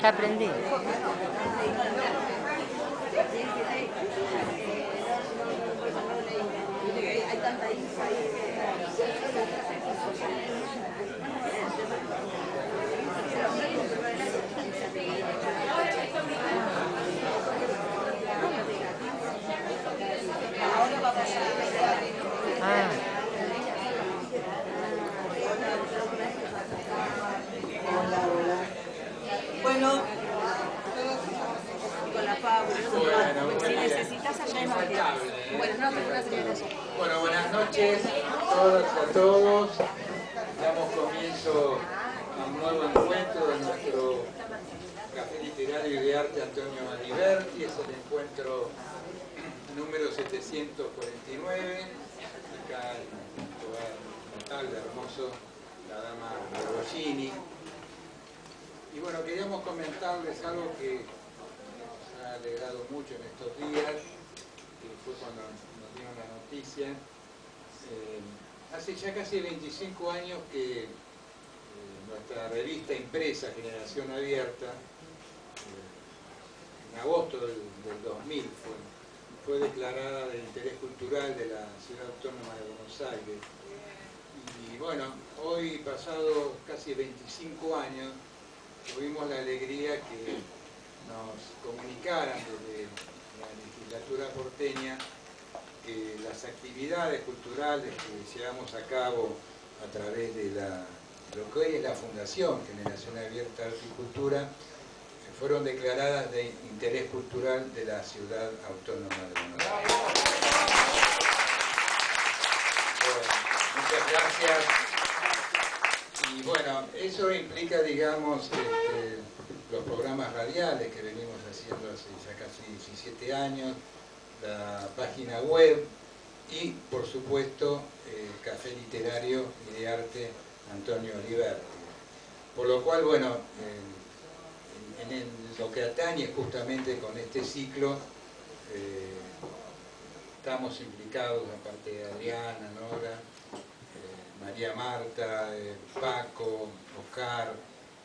Ya aprendí. Bueno, con la fábula. Si necesitas allá en Bueno, buenas noches a todas y a todos. Damos comienzo a un nuevo encuentro de nuestro Café Literario y de Arte Antonio Aliberti. Es el encuentro número 749. Acá en un lugar notable, hermoso, la Dama Bergoglini. Y bueno, queríamos comentarles algo que nos ha alegrado mucho en estos días, que fue cuando nos dieron la noticia. Hace ya casi 25 años que nuestra revista impresa Generación Abierta, en agosto del 2000, fue declarada de interés cultural de la Ciudad Autónoma de Buenos Aires. Y bueno, hoy, pasado casi 25 años, tuvimos la alegría que nos comunicaran desde la legislatura porteña que las actividades culturales que llevamos a cabo a través de lo que hoy es la Fundación Generación Abierta Arte y Cultura fueron declaradas de interés cultural de la Ciudad Autónoma de Buenos Aires. Bueno, muchas gracias. Y bueno, eso implica, digamos, los programas radiales que venimos haciendo hace ya casi 17 años, la página web y, por supuesto, el Café Literario y de Arte Antonio Aliberti. Por lo cual, bueno, en lo que atañe justamente con este ciclo, estamos implicados, aparte de Adriana, Nora, María Marta, Paco, Oscar,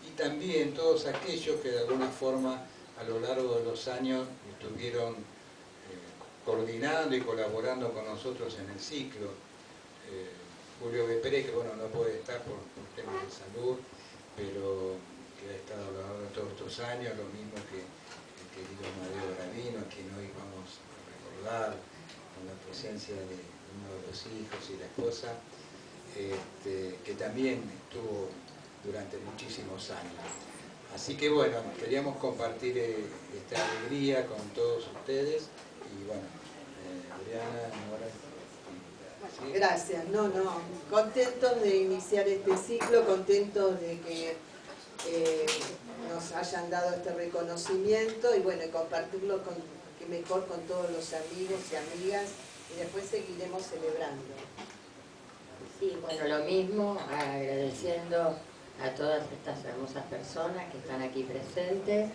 y también todos aquellos que de alguna forma a lo largo de los años estuvieron coordinando y colaborando con nosotros en el ciclo. Julio Beperé, que bueno, no puede estar por temas de salud, pero que ha estado a lo largo de todos estos años, lo mismo que el querido Amadeo Gravino, a quien hoy vamos a recordar con la presencia de uno de los hijos y la esposa, que también estuvo durante muchísimos años. Así que bueno, queríamos compartir esta alegría con todos ustedes y bueno, Adriana, Nora. ¿Sí? Gracias, contentos de iniciar este ciclo, contentos de que nos hayan dado este reconocimiento y bueno, compartirlo que mejor con todos los amigos y amigas y después seguiremos celebrando. Sí, bueno, lo mismo, agradeciendo a todas estas hermosas personas que están aquí presentes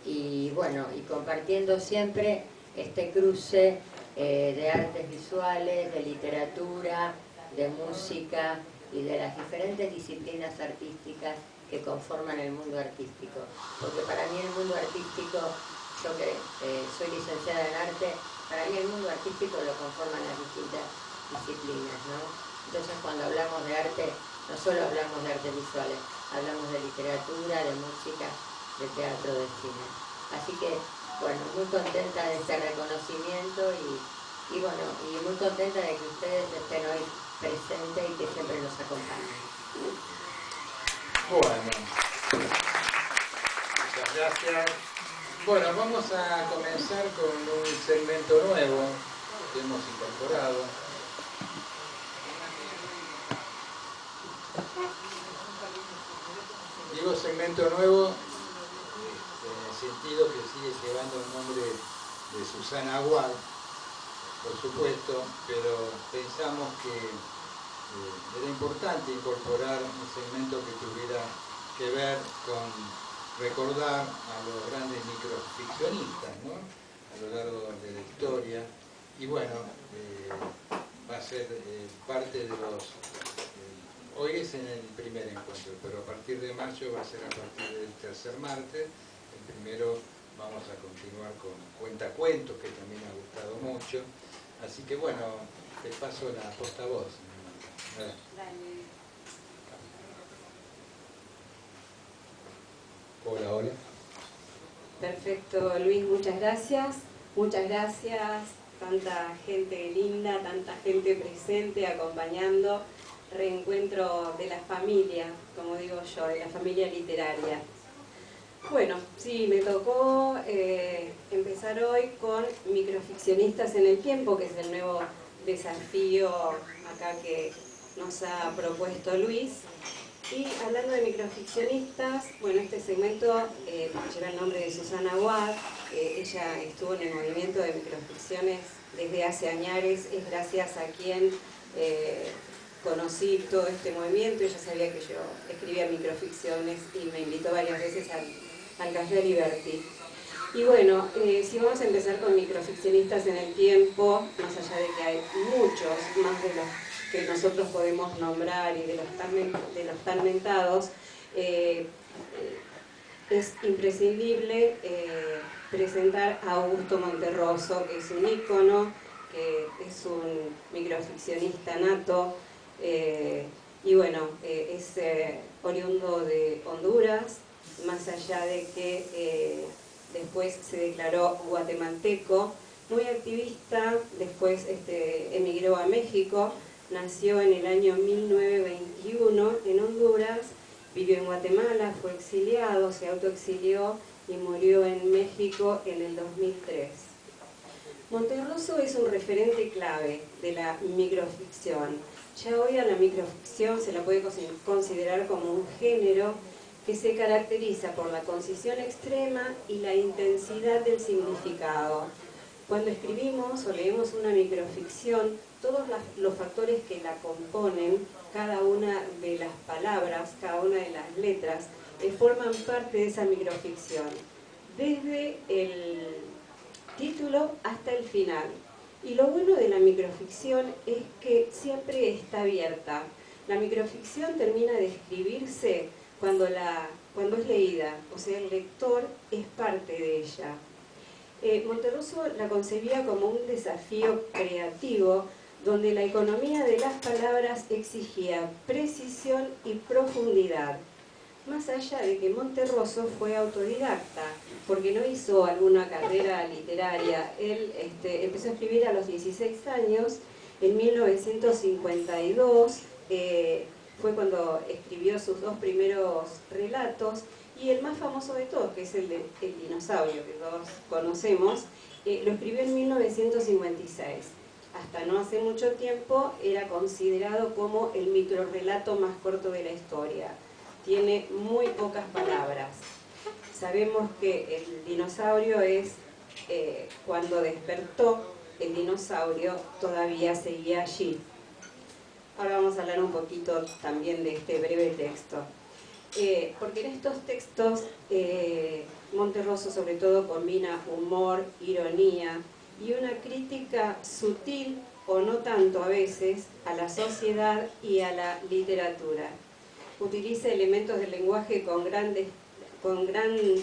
y bueno, y compartiendo siempre este cruce de artes visuales, de literatura, de música y de las diferentes disciplinas artísticas que conforman el mundo artístico. Porque para mí el mundo artístico, yo que soy licenciada en arte, para mí el mundo artístico lo conforman las distintas disciplinas, ¿no? Entonces cuando hablamos de arte, no solo hablamos de artes visuales, hablamos de literatura, de música, de teatro, de cine. Así que, bueno, muy contenta de este reconocimiento y bueno, y muy contenta de que ustedes estén hoy presentes y que siempre nos acompañen. Bueno, muchas gracias. Bueno, vamos a comenzar con un segmento nuevo que hemos incorporado. Digo segmento nuevo en el sentido que sigue llevando el nombre de Susana Aguad, por supuesto, pero pensamos que era importante incorporar un segmento que tuviera que ver con recordar a los grandes microficcionistas, ¿no?, a lo largo de la historia. Y bueno, ser parte de los... hoy es en el primer encuentro, pero a partir de mayo va a ser a partir del tercer martes. El primero vamos a continuar con Cuentacuentos, que también ha gustado mucho. Así que bueno, te paso la posta a vos. Dale. Hola, hola. Perfecto, Luis, muchas gracias. Muchas gracias, tanta gente linda, tanta gente presente, acompañando. Reencuentro de la familia, como digo yo, de la familia literaria. Bueno, sí, me tocó empezar hoy con Microficcionistas en el Tiempo, que es el nuevo desafío acá que nos ha propuesto Luis. Y hablando de microficcionistas, bueno, este segmento lleva el nombre de Susana Watt. Ella estuvo en el movimiento de microficciones desde hace años, es gracias a quien conocí todo este movimiento. Ella sabía que yo escribía microficciones y me invitó varias veces al Café Liberty. Y bueno, si vamos a empezar con microficcionistas en el tiempo, más allá de que hay muchos más de los que nosotros podemos nombrar y de los tan mentados, es imprescindible presentar a Augusto Monterroso, que es un ícono, que es un microficcionista nato, y bueno, es oriundo de Honduras, más allá de que después se declaró guatemalteco, muy activista, después emigró a México. Nació en el año 1921 en Honduras, vivió en Guatemala, fue exiliado, se autoexilió y murió en México en el 2003. Monterroso es un referente clave de la microficción. Ya hoy a la microficción se la puede considerar como un género que se caracteriza por la concisión extrema y la intensidad del significado. Cuando escribimos o leemos una microficción, todos los factores que la componen, cada una de las palabras, cada una de las letras, forman parte de esa microficción, desde el título hasta el final. Y lo bueno de la microficción es que siempre está abierta. La microficción termina de escribirse cuando es leída, o sea, el lector es parte de ella. Monterroso la concebía como un desafío creativo donde la economía de las palabras exigía precisión y profundidad. Más allá de que Monterroso fue autodidacta, porque no hizo alguna carrera literaria, él empezó a escribir a los 16 años, en 1952, fue cuando escribió sus dos primeros relatos, y el más famoso de todos, que es el de El dinosaurio, que todos conocemos, lo escribió en 1956. Hasta no hace mucho tiempo era considerado como el microrrelato más corto de la historia. Tiene muy pocas palabras. Sabemos que el dinosaurio es cuando despertó, el dinosaurio todavía seguía allí. Ahora vamos a hablar un poquito también de este breve texto. Porque en estos textos Monterroso sobre todo combina humor, ironía y una crítica sutil o no tanto a veces a la sociedad y a la literatura. Utiliza elementos del lenguaje con gran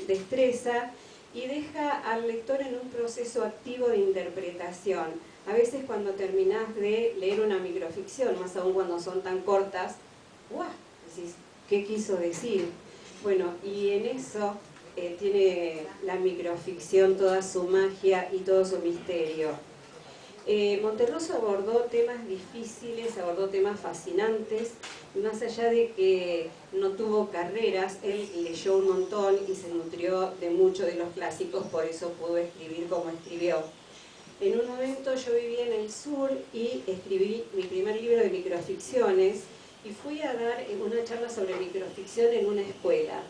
destreza y deja al lector en un proceso activo de interpretación. A veces cuando terminás de leer una microficción, más aún cuando son tan cortas, ¡guau! Decís, ¿qué quiso decir? Bueno, y en eso tiene la microficción toda su magia y todo su misterio. Monterroso abordó temas difíciles, abordó temas fascinantes, más allá de que no tuvo carreras, él leyó un montón y se nutrió de muchos de los clásicos, por eso pudo escribir como escribió. En un momento yo vivía en el sur y escribí mi primer libro de microficciones y fui a dar una charla sobre microficción en una escuela.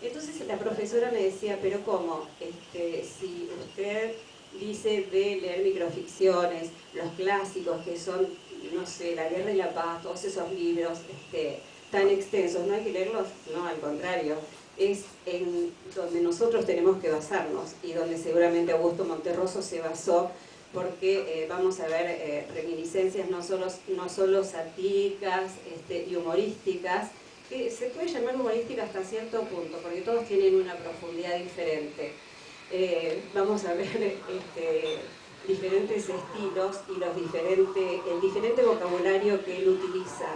Entonces la profesora me decía, pero ¿cómo? Si usted dice de leer microficciones, los clásicos que son, no sé, La Guerra y la Paz, todos esos libros tan extensos, ¿no hay que leerlos? No, al contrario, es en donde nosotros tenemos que basarnos y donde seguramente Augusto Monterroso se basó porque vamos a ver reminiscencias no solo satíricas y humorísticas, que se puede llamar humorística hasta cierto punto, porque todos tienen una profundidad diferente. Vamos a ver diferentes estilos y el diferente vocabulario que él utiliza.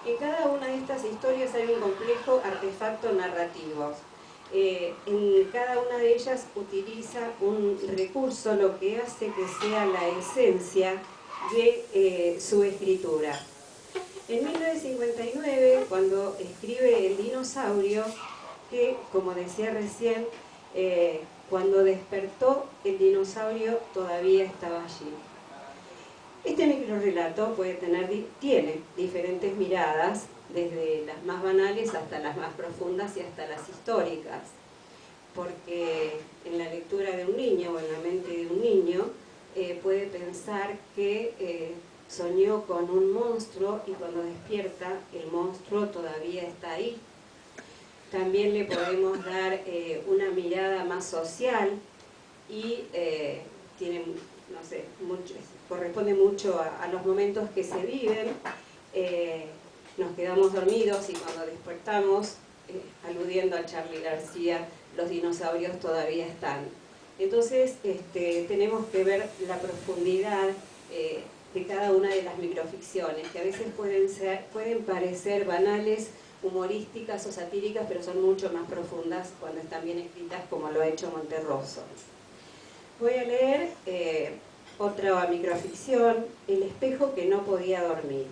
En cada una de estas historias hay un complejo artefacto narrativo. En cada una de ellas utiliza un recurso, lo que hace que sea la esencia de su escritura. En 1959, cuando escribe El dinosaurio, que, como decía recién, cuando despertó, el dinosaurio todavía estaba allí. Este microrrelato tiene diferentes miradas, desde las más banales hasta las más profundas y hasta las históricas, porque en la lectura de un niño o en la mente de un niño puede pensar que soñó con un monstruo y cuando despierta el monstruo todavía está ahí. También le podemos dar una mirada más social y tiene, no sé, corresponde mucho a los momentos que se viven. Nos quedamos dormidos y cuando despertamos, aludiendo a Charly García, los dinosaurios todavía están. Entonces tenemos que ver la profundidad de cada una de las microficciones, que a veces pueden parecer banales, humorísticas o satíricas, pero son mucho más profundas cuando están bien escritas, como lo ha hecho Monterroso. Voy a leer otra microficción, El espejo que no podía dormir.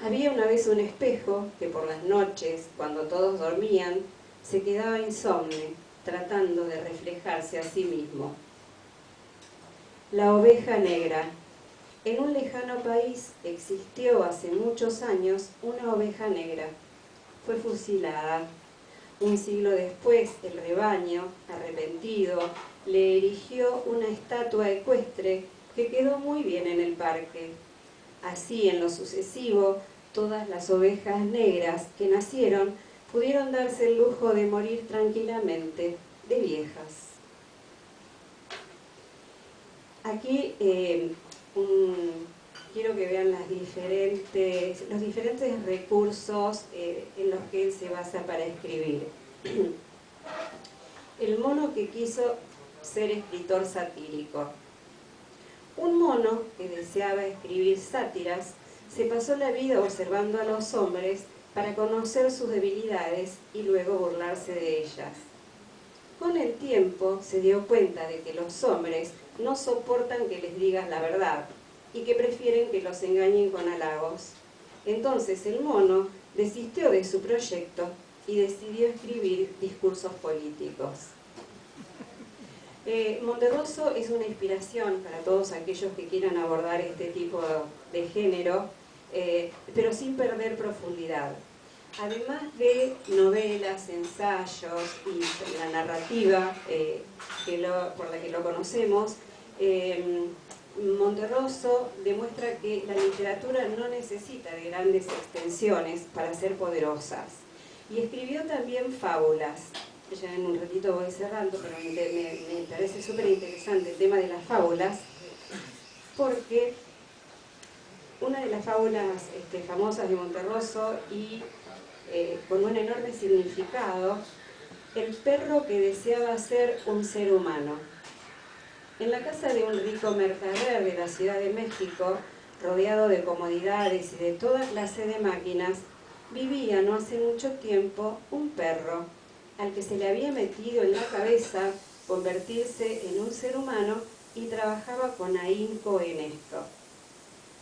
Había una vez un espejo que por las noches, cuando todos dormían, se quedaba insomne, tratando de reflejarse a sí mismo. La oveja negra. En un lejano país existió hace muchos años una oveja negra. Fue fusilada. Un siglo después, el rebaño, arrepentido, le erigió una estatua ecuestre que quedó muy bien en el parque. Así, en lo sucesivo, todas las ovejas negras que nacieron pudieron darse el lujo de morir tranquilamente, de viejas. Aquí quiero que vean los diferentes recursos en los que él se basa para escribir. El mono que quiso ser escritor satírico. Un mono que deseaba escribir sátiras se pasó la vida observando a los hombres para conocer sus debilidades y luego burlarse de ellas. Con el tiempo se dio cuenta de que los hombres no soportan que les digas la verdad y que prefieren que los engañen con halagos. Entonces el mono desistió de su proyecto y decidió escribir discursos políticos. Monterroso es una inspiración para todos aquellos que quieran abordar este tipo de género, pero sin perder profundidad. Además de novelas, ensayos y la narrativa por la que lo conocemos, Monterroso demuestra que la literatura no necesita de grandes extensiones para ser poderosas. Y escribió también fábulas. Ya en un ratito voy cerrando, pero me parece súper interesante el tema de las fábulas, porque una de las fábulas famosas de Monterroso y con un enorme significado, el perro que deseaba ser un ser humano. En la casa de un rico mercader de la Ciudad de México, rodeado de comodidades y de toda clase de máquinas, vivía no hace mucho tiempo un perro al que se le había metido en la cabeza convertirse en un ser humano y trabajaba con ahínco en esto.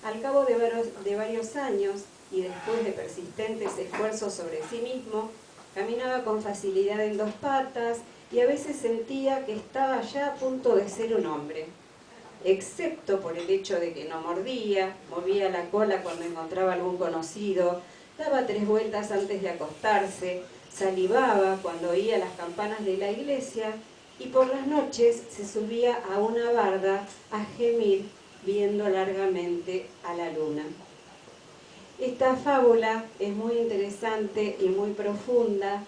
Al cabo de varios años y después de persistentes esfuerzos sobre sí mismo, caminaba con facilidad en dos patas y a veces sentía que estaba ya a punto de ser un hombre, excepto por el hecho de que no mordía, movía la cola cuando encontraba algún conocido, daba 3 vueltas antes de acostarse, salivaba cuando oía las campanas de la iglesia y por las noches se subía a una barda a gemir viendo largamente a la luna. Esta fábula es muy interesante y muy profunda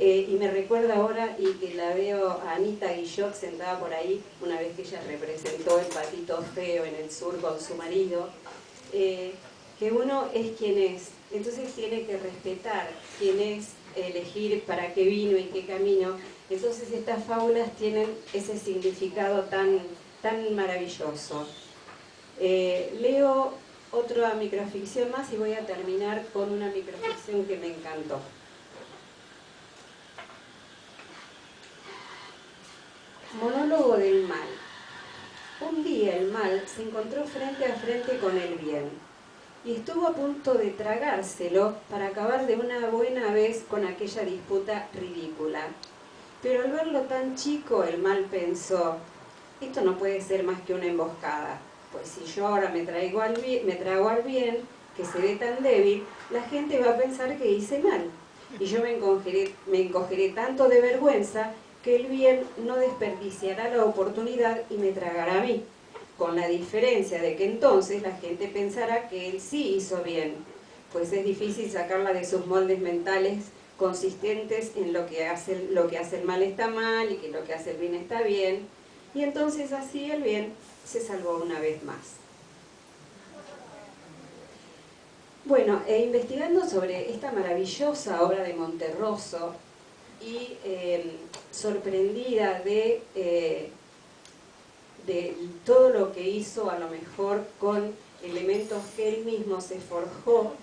Y me recuerda ahora, y que la veo a Anita Guillot sentada por ahí, una vez que ella representó el patito feo en el sur con su marido, que uno es quien es, entonces tiene que respetar quién es, elegir para qué vino y qué camino. Entonces estas fábulas tienen ese significado tan maravilloso. Leo otra microficción más y voy a terminar con una microficción que me encantó. Monólogo del mal. Un día el mal se encontró frente a frente con el bien y estuvo a punto de tragárselo para acabar de una buena vez con aquella disputa ridícula. Pero al verlo tan chico, el mal pensó: esto no puede ser más que una emboscada, pues si yo ahora me trago al bien, que se ve tan débil, la gente va a pensar que hice mal. Y yo me encogeré tanto de vergüenza que el bien no desperdiciará la oportunidad y me tragará a mí, con la diferencia de que entonces la gente pensará que él sí hizo bien, pues es difícil sacarla de sus moldes mentales consistentes en lo que hace el mal está mal y que lo que hace el bien está bien, y entonces así el bien se salvó una vez más. Bueno, investigando sobre esta maravillosa obra de Monterroso y sorprendida de todo lo que hizo, a lo mejor con elementos que él mismo se forjó,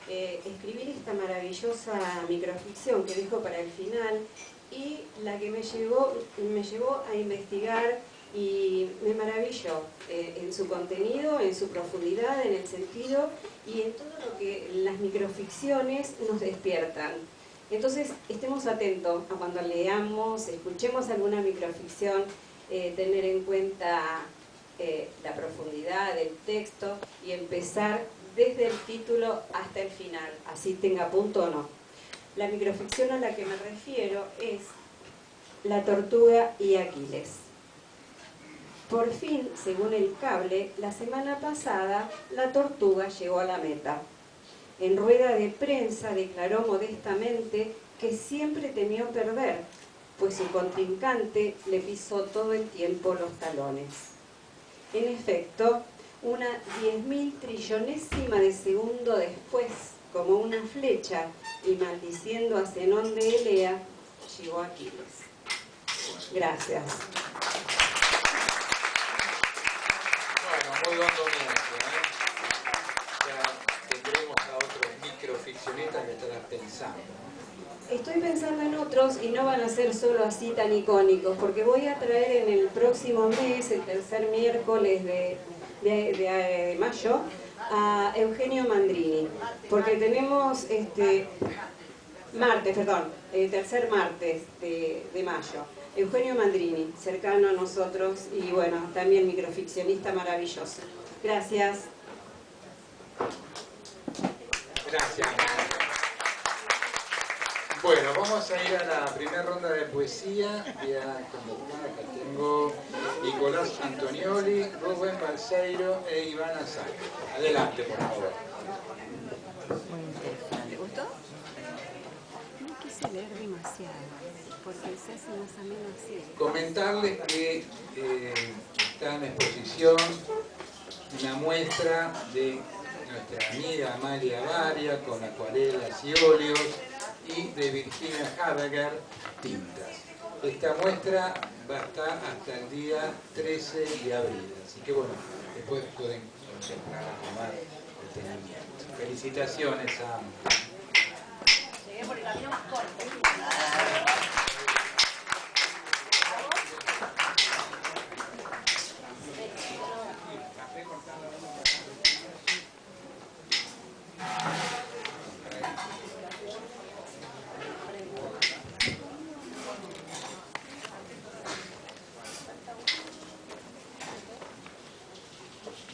escribir esta maravillosa microficción que dejo para el final, y la que me llevó a investigar y me maravilló en su contenido, en su profundidad, en el sentido y en todo lo que las microficciones nos despiertan. Entonces, estemos atentos a cuando leamos, escuchemos alguna microficción, tener en cuenta la profundidad del texto y empezar desde el título hasta el final, así tenga punto o no. La microficción a la que me refiero es La tortuga y Aquiles. Por fin, según el cable, la semana pasada la tortuga llegó a la meta. En rueda de prensa declaró modestamente que siempre temió perder, pues su contrincante le pisó todo el tiempo los talones. En efecto, una 10.000 trillonésima de segundo después, como una flecha, y maldiciendo a Zenón de Elea, llegó Aquiles. Gracias. Bueno, muy buen comienzo, Ya tendremos a otros microficcionistas que estarás pensando. Estoy pensando en otros y no van a ser solo así tan icónicos, porque voy a traer en el próximo mes, el tercer miércoles de mayo, a Eugenio Mandrini, porque tenemos el tercer martes de mayo. Eugenio Mandrini, cercano a nosotros y bueno, también microficcionista maravilloso. Gracias. Gracias. Bueno, vamos a ir a la primera ronda de poesía. Voy a convocar, acá tengo Nicolás Antonioli, Rubén Balseiro e Ivana Sáenz. Adelante, por favor. Muy interesante. ¿Te gustó? No quise leer demasiado, porque se hace más o menos así. Comentarles que está en exposición una muestra de nuestra amiga Amalia Varia con acuarelas y óleos, y de Virginia Haberger, tintas. Esta muestra va a estar hasta el día 13 de abril, así que bueno, después pueden entrar a tomar detenimiento. Felicitaciones a ambos. Llegué por el camino más corto.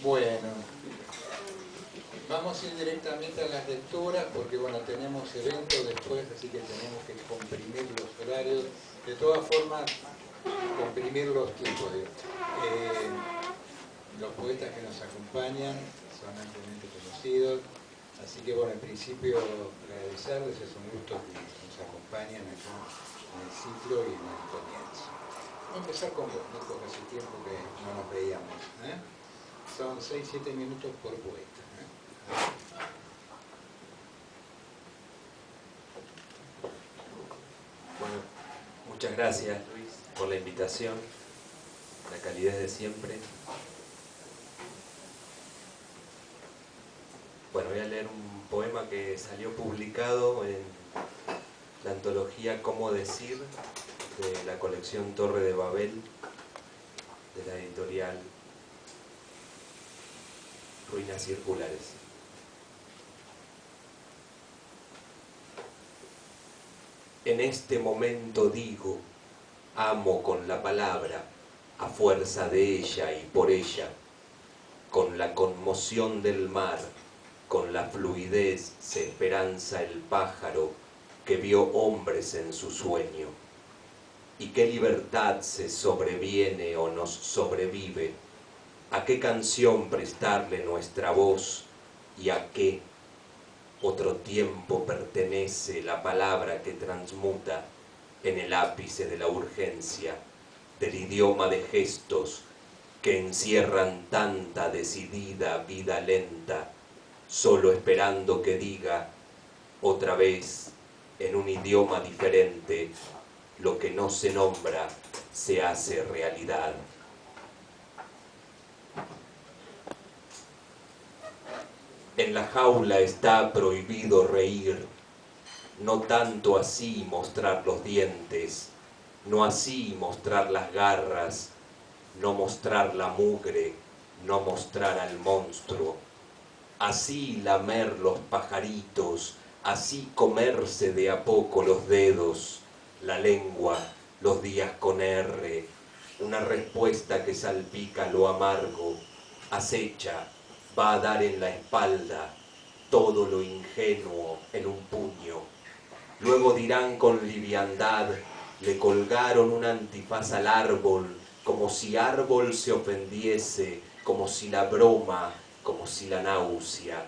Bueno, vamos a ir directamente a las lecturas porque bueno, tenemos eventos después, así que tenemos que comprimir los horarios. De todas formas, comprimir los tiempos. Los poetas que nos acompañan son ampliamente conocidos. Así que bueno, en principio agradecerles, es un gusto que nos acompañen acá en el ciclo y en el comienzo. Voy a empezar con vos, ¿no? Porque hace tiempo que no nos veíamos. Son 6-7 minutos por poeta. Bueno, muchas gracias Luis por la invitación, la calidez de siempre. Bueno, voy a leer un poema que salió publicado en la antología Cómo decir, de la colección Torre de Babel, de la editorial Ruinas Circulares. En este momento digo, amo con la palabra, a fuerza de ella y por ella, con la conmoción del mar, con la fluidez se esperanza el pájaro que vio hombres en su sueño. ¿Y qué libertad se sobreviene o nos sobrevive? ¿A qué canción prestarle nuestra voz y a qué otro tiempo pertenece la palabra que transmuta en el ápice de la urgencia, del idioma de gestos que encierran tanta decidida vida lenta, solo esperando que diga otra vez en un idioma diferente lo que no se nombra se hace realidad. En la jaula está prohibido reír, no tanto así mostrar los dientes, no así mostrar las garras, no mostrar la mugre, no mostrar al monstruo, así lamer los pajaritos, así comerse de a poco los dedos, la lengua, los días con R, una respuesta que salpica lo amargo, acecha, va a dar en la espalda todo lo ingenuo en un puño. Luego dirán con liviandad, le colgaron un antifaz al árbol, como si árbol se ofendiese, como si la broma, como si la náusea.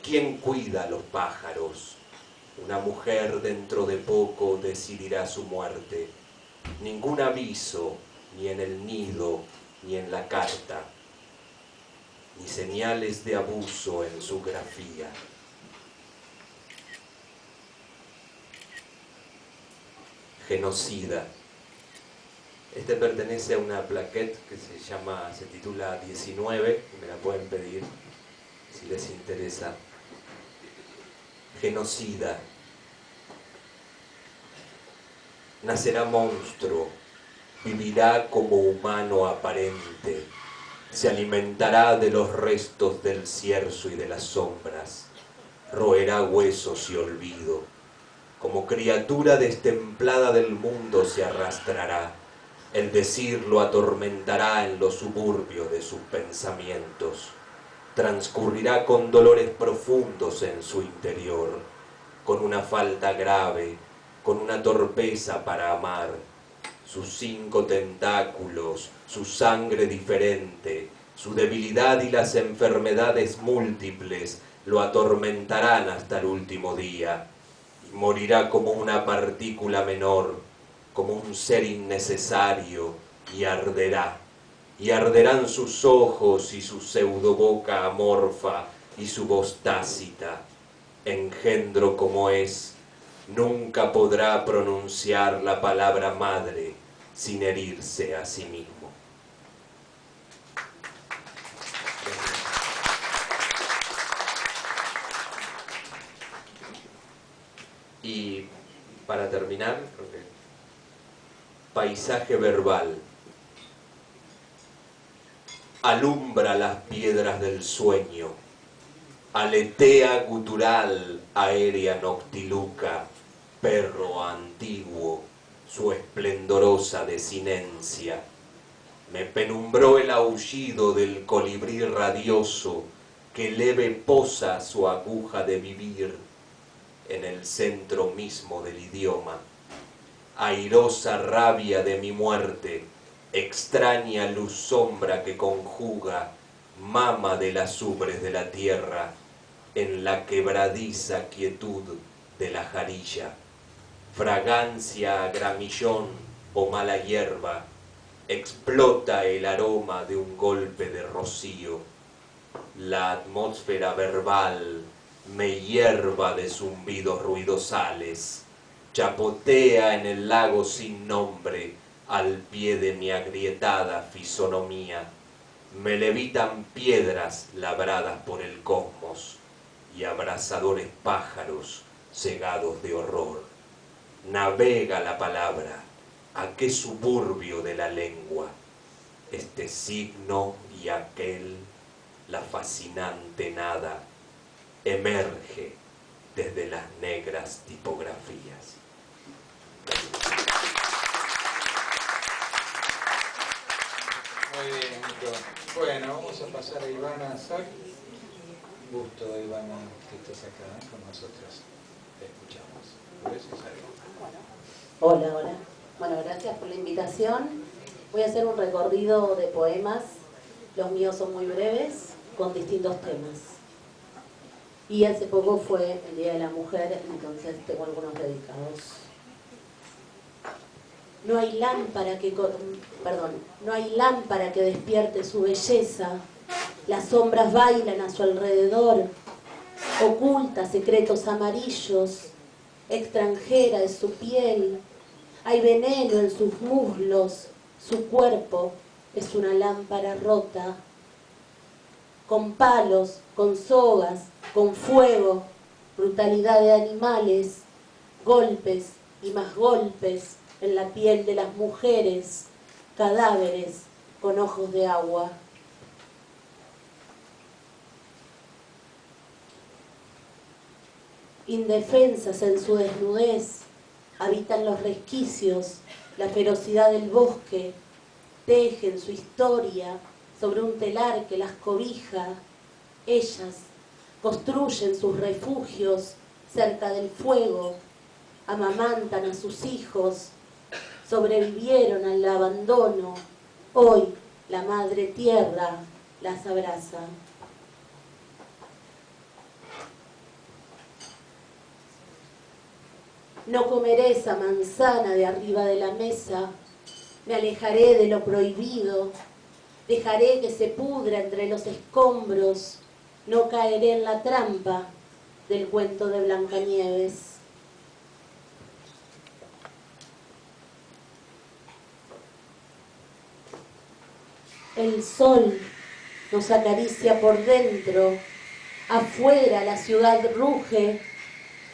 ¿Quién cuida a los pájaros? Una mujer dentro de poco decidirá su muerte. Ningún aviso, ni en el nido, ni en la carta, ni señales de abuso en su grafía. Genocida. Este pertenece a una plaquette que se titula 19, me la pueden pedir si les interesa. Genocida. Nacerá monstruo, vivirá como humano aparente, se alimentará de los restos del cierzo y de las sombras, roerá huesos y olvido, como criatura destemplada del mundo se arrastrará, el decir lo atormentará en los suburbios de sus pensamientos, transcurrirá con dolores profundos en su interior, con una falta grave, con una torpeza para amar, sus 5 tentáculos, su sangre diferente, su debilidad y las enfermedades múltiples lo atormentarán hasta el último día, y morirá como una partícula menor, como un ser innecesario, y arderán sus ojos y su pseudoboca amorfa y su voz tácita. Engendro como es, nunca podrá pronunciar la palabra madre sin herirse a sí mismo. Y para terminar, paisaje verbal. Alumbra las piedras del sueño, aletea gutural, aérea noctiluca, perro antiguo, su esplendorosa desinencia. Me penumbró el aullido del colibrí radioso que leve posa su aguja de vivir en el centro mismo del idioma. Airosa rabia de mi muerte, extraña luz sombra que conjuga, mama de las ubres de la tierra, en la quebradiza quietud de la jarilla, fragancia a gramillón o mala hierba, explota el aroma de un golpe de rocío. La atmósfera verbal me hierva de zumbidos ruidosales, chapotea en el lago sin nombre al pie de mi agrietada fisonomía. Me levitan piedras labradas por el cosmos y abrasadores pájaros cegados de horror. Navega la palabra, a qué suburbio de la lengua, este signo y aquel, la fascinante nada, emerge desde las negras tipografías. Muy bien, Nico. Bueno, vamos a pasar a Ivana Sack. Gusto, Ivana, que estés acá con nosotros. Te escuchamos. Hola, hola. Bueno, gracias por la invitación. Voy a hacer un recorrido de poemas. Los míos son muy breves, con distintos temas. Y hace poco fue el Día de la Mujer, entonces tengo algunos dedicados. No hay lámpara que despierte su belleza. Las sombras bailan a su alrededor. Oculta secretos amarillos. Extranjera es su piel. Hay veneno en sus muslos. Su cuerpo es una lámpara rota. Con palos, con sogas, con fuego, brutalidad de animales, golpes y más golpes en la piel de las mujeres, cadáveres con ojos de agua. Indefensas en su desnudez, habitan los resquicios, la ferocidad del bosque, tejen su historia sobre un telar que las cobija. Ellas construyen sus refugios cerca del fuego, amamantan a sus hijos, sobrevivieron al abandono. Hoy la madre tierra las abraza. No comeré esa manzana de arriba de la mesa, me alejaré de lo prohibido, dejaré que se pudra entre los escombros, no caeré en la trampa del cuento de Blancanieves. El sol nos acaricia por dentro, afuera la ciudad ruge,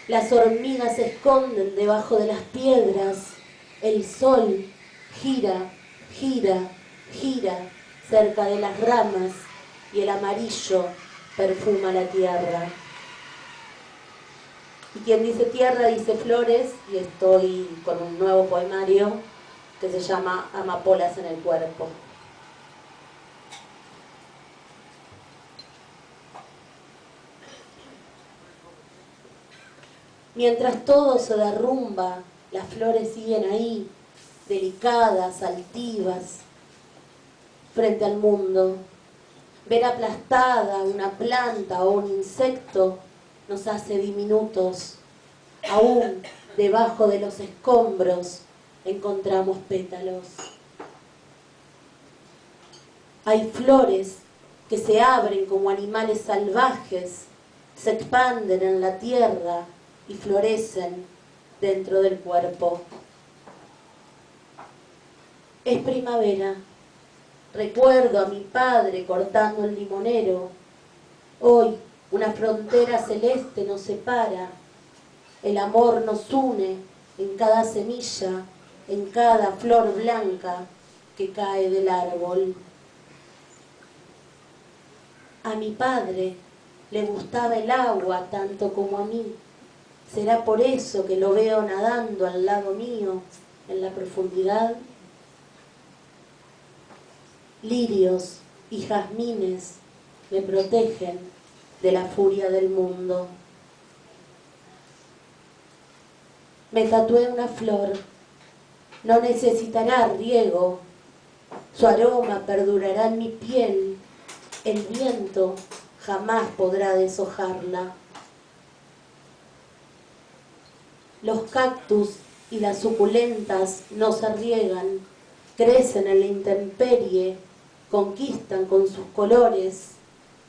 las hormigas se esconden debajo de las piedras, el sol gira, gira, gira cerca de las ramas y el amarillo perfuma la tierra. Y quien dice tierra dice flores, y estoy con un nuevo poemario que se llama Amapolas en el cuerpo. Mientras todo se derrumba, las flores siguen ahí, delicadas, altivas, frente al mundo. Ver aplastada una planta o un insecto nos hace diminutos. Aún debajo de los escombros encontramos pétalos. Hay flores que se abren como animales salvajes, se expanden en la tierra y florecen dentro del cuerpo. Es primavera. Recuerdo a mi padre cortando el limonero. Hoy una frontera celeste nos separa. El amor nos une en cada semilla, en cada flor blanca que cae del árbol. A mi padre le gustaba el agua tanto como a mí. ¿Será por eso que lo veo nadando al lado mío en la profundidad? Lirios y jazmines me protegen de la furia del mundo. Me tatué una flor, no necesitará riego, su aroma perdurará en mi piel, el viento jamás podrá deshojarla. Los cactus y las suculentas no se riegan, crecen en la intemperie, conquistan con sus colores.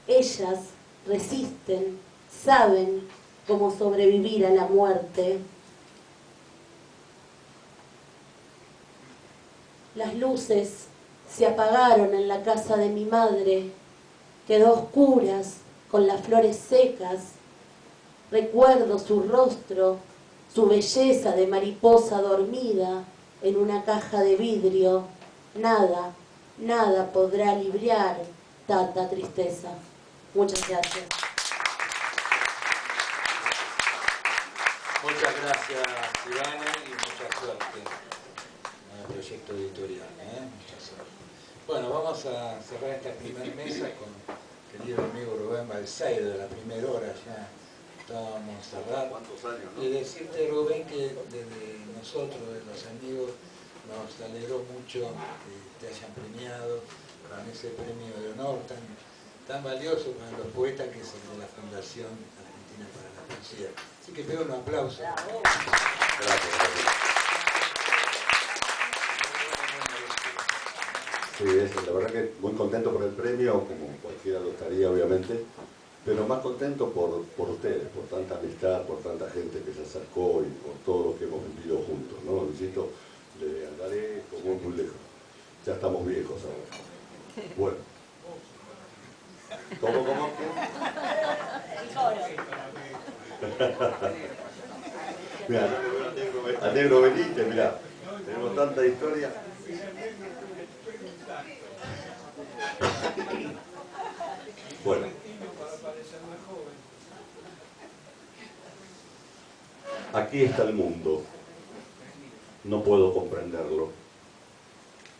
Ellas resisten, saben cómo sobrevivir a la muerte. Las luces se apagaron en la casa de mi madre, quedó a oscuras con las flores secas. Recuerdo su rostro, su belleza de mariposa dormida en una caja de vidrio. Nada, nada podrá aliviar tanta tristeza. Muchas gracias. Muchas gracias, Ivana, y mucha suerte en el proyecto editorial. Mucha suerte. Bueno, vamos a cerrar esta primera mesa con el querido amigo Rubén Balseiro, de la primera hora ya estábamos cerrando. ¿Cuántos años, no? Y decirte, Rubén, que desde nosotros, de los amigos, nos alegró mucho que te hayan premiado con ese premio de honor tan valioso para los poetas, que es el de la Fundación Argentina para la Poesía. Así que pido un aplauso. Gracias. Sí, la verdad que muy contento por el premio, como cualquiera lo estaría obviamente, pero más contento por ustedes, por tanta amistad, por tanta gente que se acercó y por todo lo que hemos vivido juntos, ¿no? Luisito, le andaré como muy lejos. Ya estamos viejos ahora. Bueno. ¿Cómo? Mira, al negro Benítez, mirá, tenemos tanta historia. Bueno. Aquí está el mundo. No puedo comprenderlo.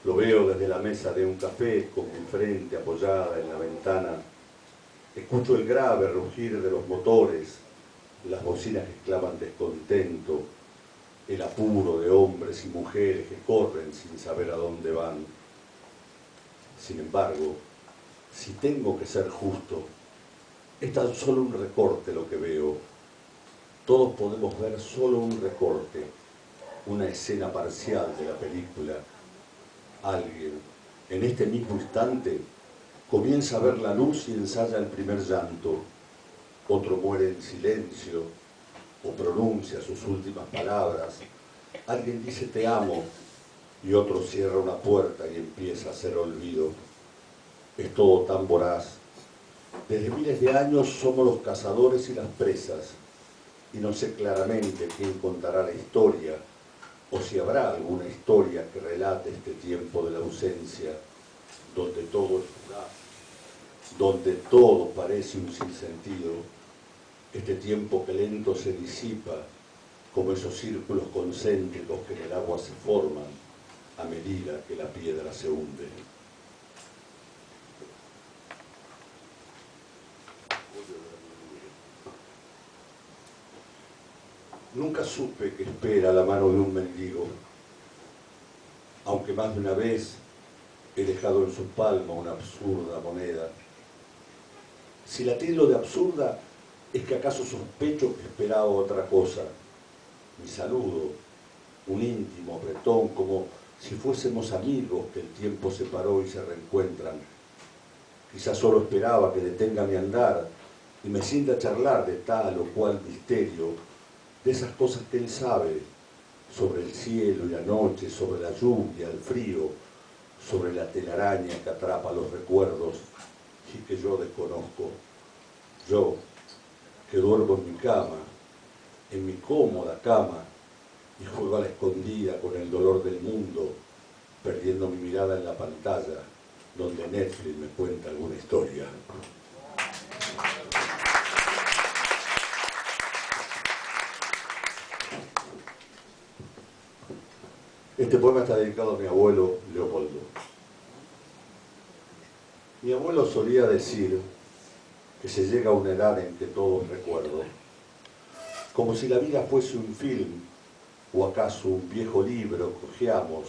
Lo veo desde la mesa de un café, con mi frente apoyada en la ventana. Escucho el grave rugir de los motores, las bocinas que claman descontento, el apuro de hombres y mujeres que corren sin saber a dónde van. Sin embargo, si tengo que ser justo, es tan solo un recorte lo que veo. Todos podemos ver solo un recorte, una escena parcial de la película. Alguien, en este mismo instante, comienza a ver la luz y ensaya el primer llanto. Otro muere en silencio o pronuncia sus últimas palabras. Alguien dice te amo y otro cierra una puerta y empieza a hacer olvido. Es todo tan voraz. Desde miles de años somos los cazadores y las presas, y no sé claramente quién contará la historia, o si habrá alguna historia que relate este tiempo de la ausencia, donde todo es fugaz, donde todo parece un sinsentido, este tiempo que lento se disipa, como esos círculos concéntricos que en el agua se forman a medida que la piedra se hunde. Nunca supe que espera la mano de un mendigo, aunque más de una vez he dejado en su palma una absurda moneda. Si la tildo de absurda, es que acaso sospecho que esperaba otra cosa. Mi saludo, un íntimo apretón, como si fuésemos amigos que el tiempo separó y se reencuentran. Quizás solo esperaba que detenga mi andar y me sienta charlar de tal o cual misterio, de esas cosas que él sabe, sobre el cielo y la noche, sobre la lluvia, el frío, sobre la telaraña que atrapa los recuerdos y que yo desconozco. Yo, que duermo en mi cama, en mi cómoda cama, y juego a la escondida con el dolor del mundo, perdiendo mi mirada en la pantalla, donde Netflix me cuenta alguna historia. Este poema está dedicado a mi abuelo Leopoldo. Mi abuelo solía decir que se llega a una edad en que todo es recuerdo, como si la vida fuese un film o acaso un viejo libro que hojeamos,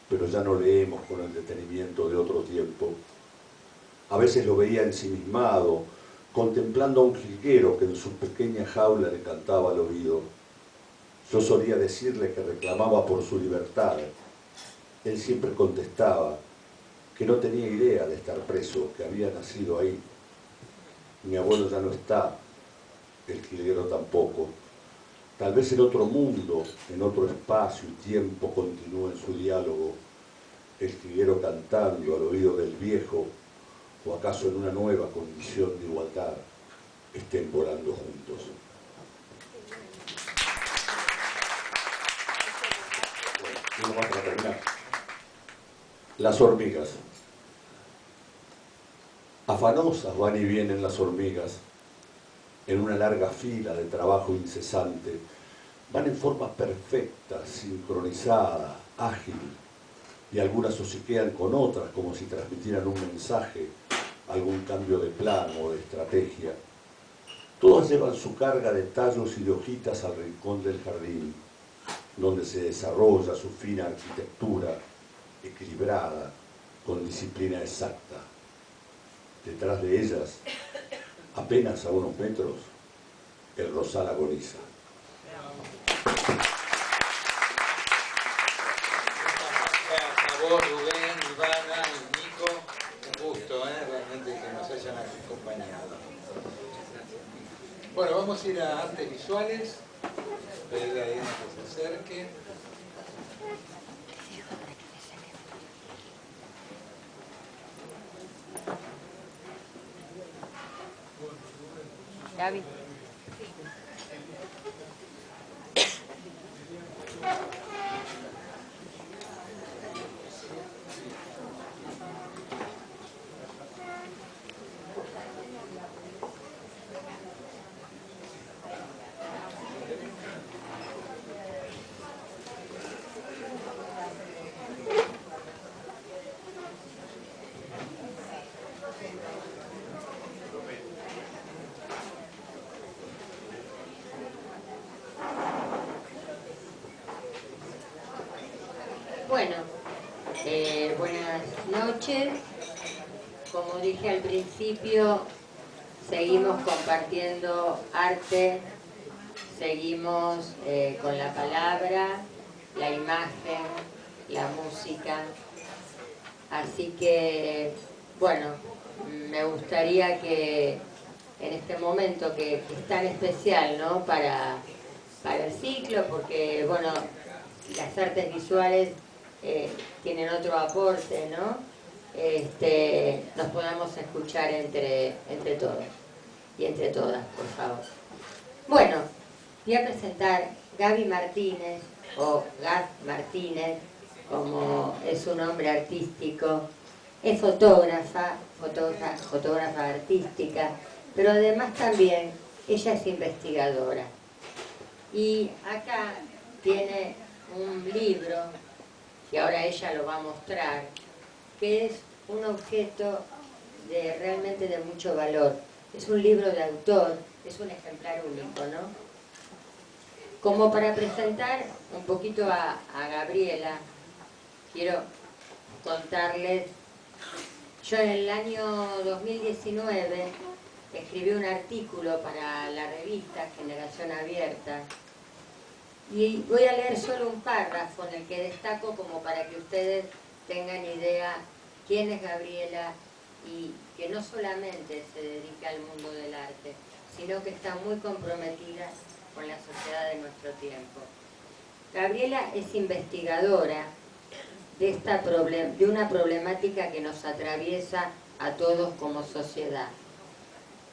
pero ya no leemos con el detenimiento de otro tiempo. A veces lo veía ensimismado, contemplando a un jilguero que en su pequeña jaula le cantaba al oído. Yo solía decirle que reclamaba por su libertad. Él siempre contestaba que no tenía idea de estar preso, que había nacido ahí. Mi abuelo ya no está, el jilguero tampoco. Tal vez en otro mundo, en otro espacio y tiempo continúen su diálogo, el jilguero cantando al oído del viejo, o acaso en una nueva condición de igualdad estén volando juntos. Bueno, uno más para terminar. Las hormigas. Afanosas van y vienen las hormigas, en una larga fila de trabajo incesante. Van en forma perfecta, sincronizada, ágil, y algunas hociquean con otras como si transmitieran un mensaje, algún cambio de plan o de estrategia. Todas llevan su carga de tallos y de hojitas al rincón del jardín, donde se desarrolla su fina arquitectura, equilibrada, con disciplina exacta. Detrás de ellas, apenas a unos metros, el rosal agoniza. A vos, Rubén, Ivana y Nico, un gusto, realmente que nos hayan acompañado. Bueno, vamos a ir a artes visuales. Pedirle a Diana que se acerque. Gaby. Bueno, buenas noches. Como dije al principio, seguimos compartiendo arte, seguimos con la palabra, la imagen, la música. Así que, bueno, me gustaría que en este momento que es tan especial, ¿no?, para el ciclo, porque, bueno, las artes visuales tienen otro aporte, ¿no? Nos podamos escuchar entre todos y entre todas, por favor. Bueno, voy a presentar Gaby Martínez, o Gab Martínez, como es su nombre artístico. Es fotógrafa artística, pero además también ella es investigadora. Y acá tiene un libro, que ahora ella lo va a mostrar, que es un objeto realmente de mucho valor. Es un libro de autor, es un ejemplar único, ¿no? Como para presentar un poquito a Gabriela, quiero contarles, yo en el año 2019 escribí un artículo para la revista Generación Abierta, y voy a leer solo un párrafo en el que destaco como para que ustedes tengan idea quién es Gabriela, y que no solamente se dedica al mundo del arte, sino que está muy comprometida con la sociedad de nuestro tiempo. Gabriela es investigadora de una problemática que nos atraviesa a todos como sociedad.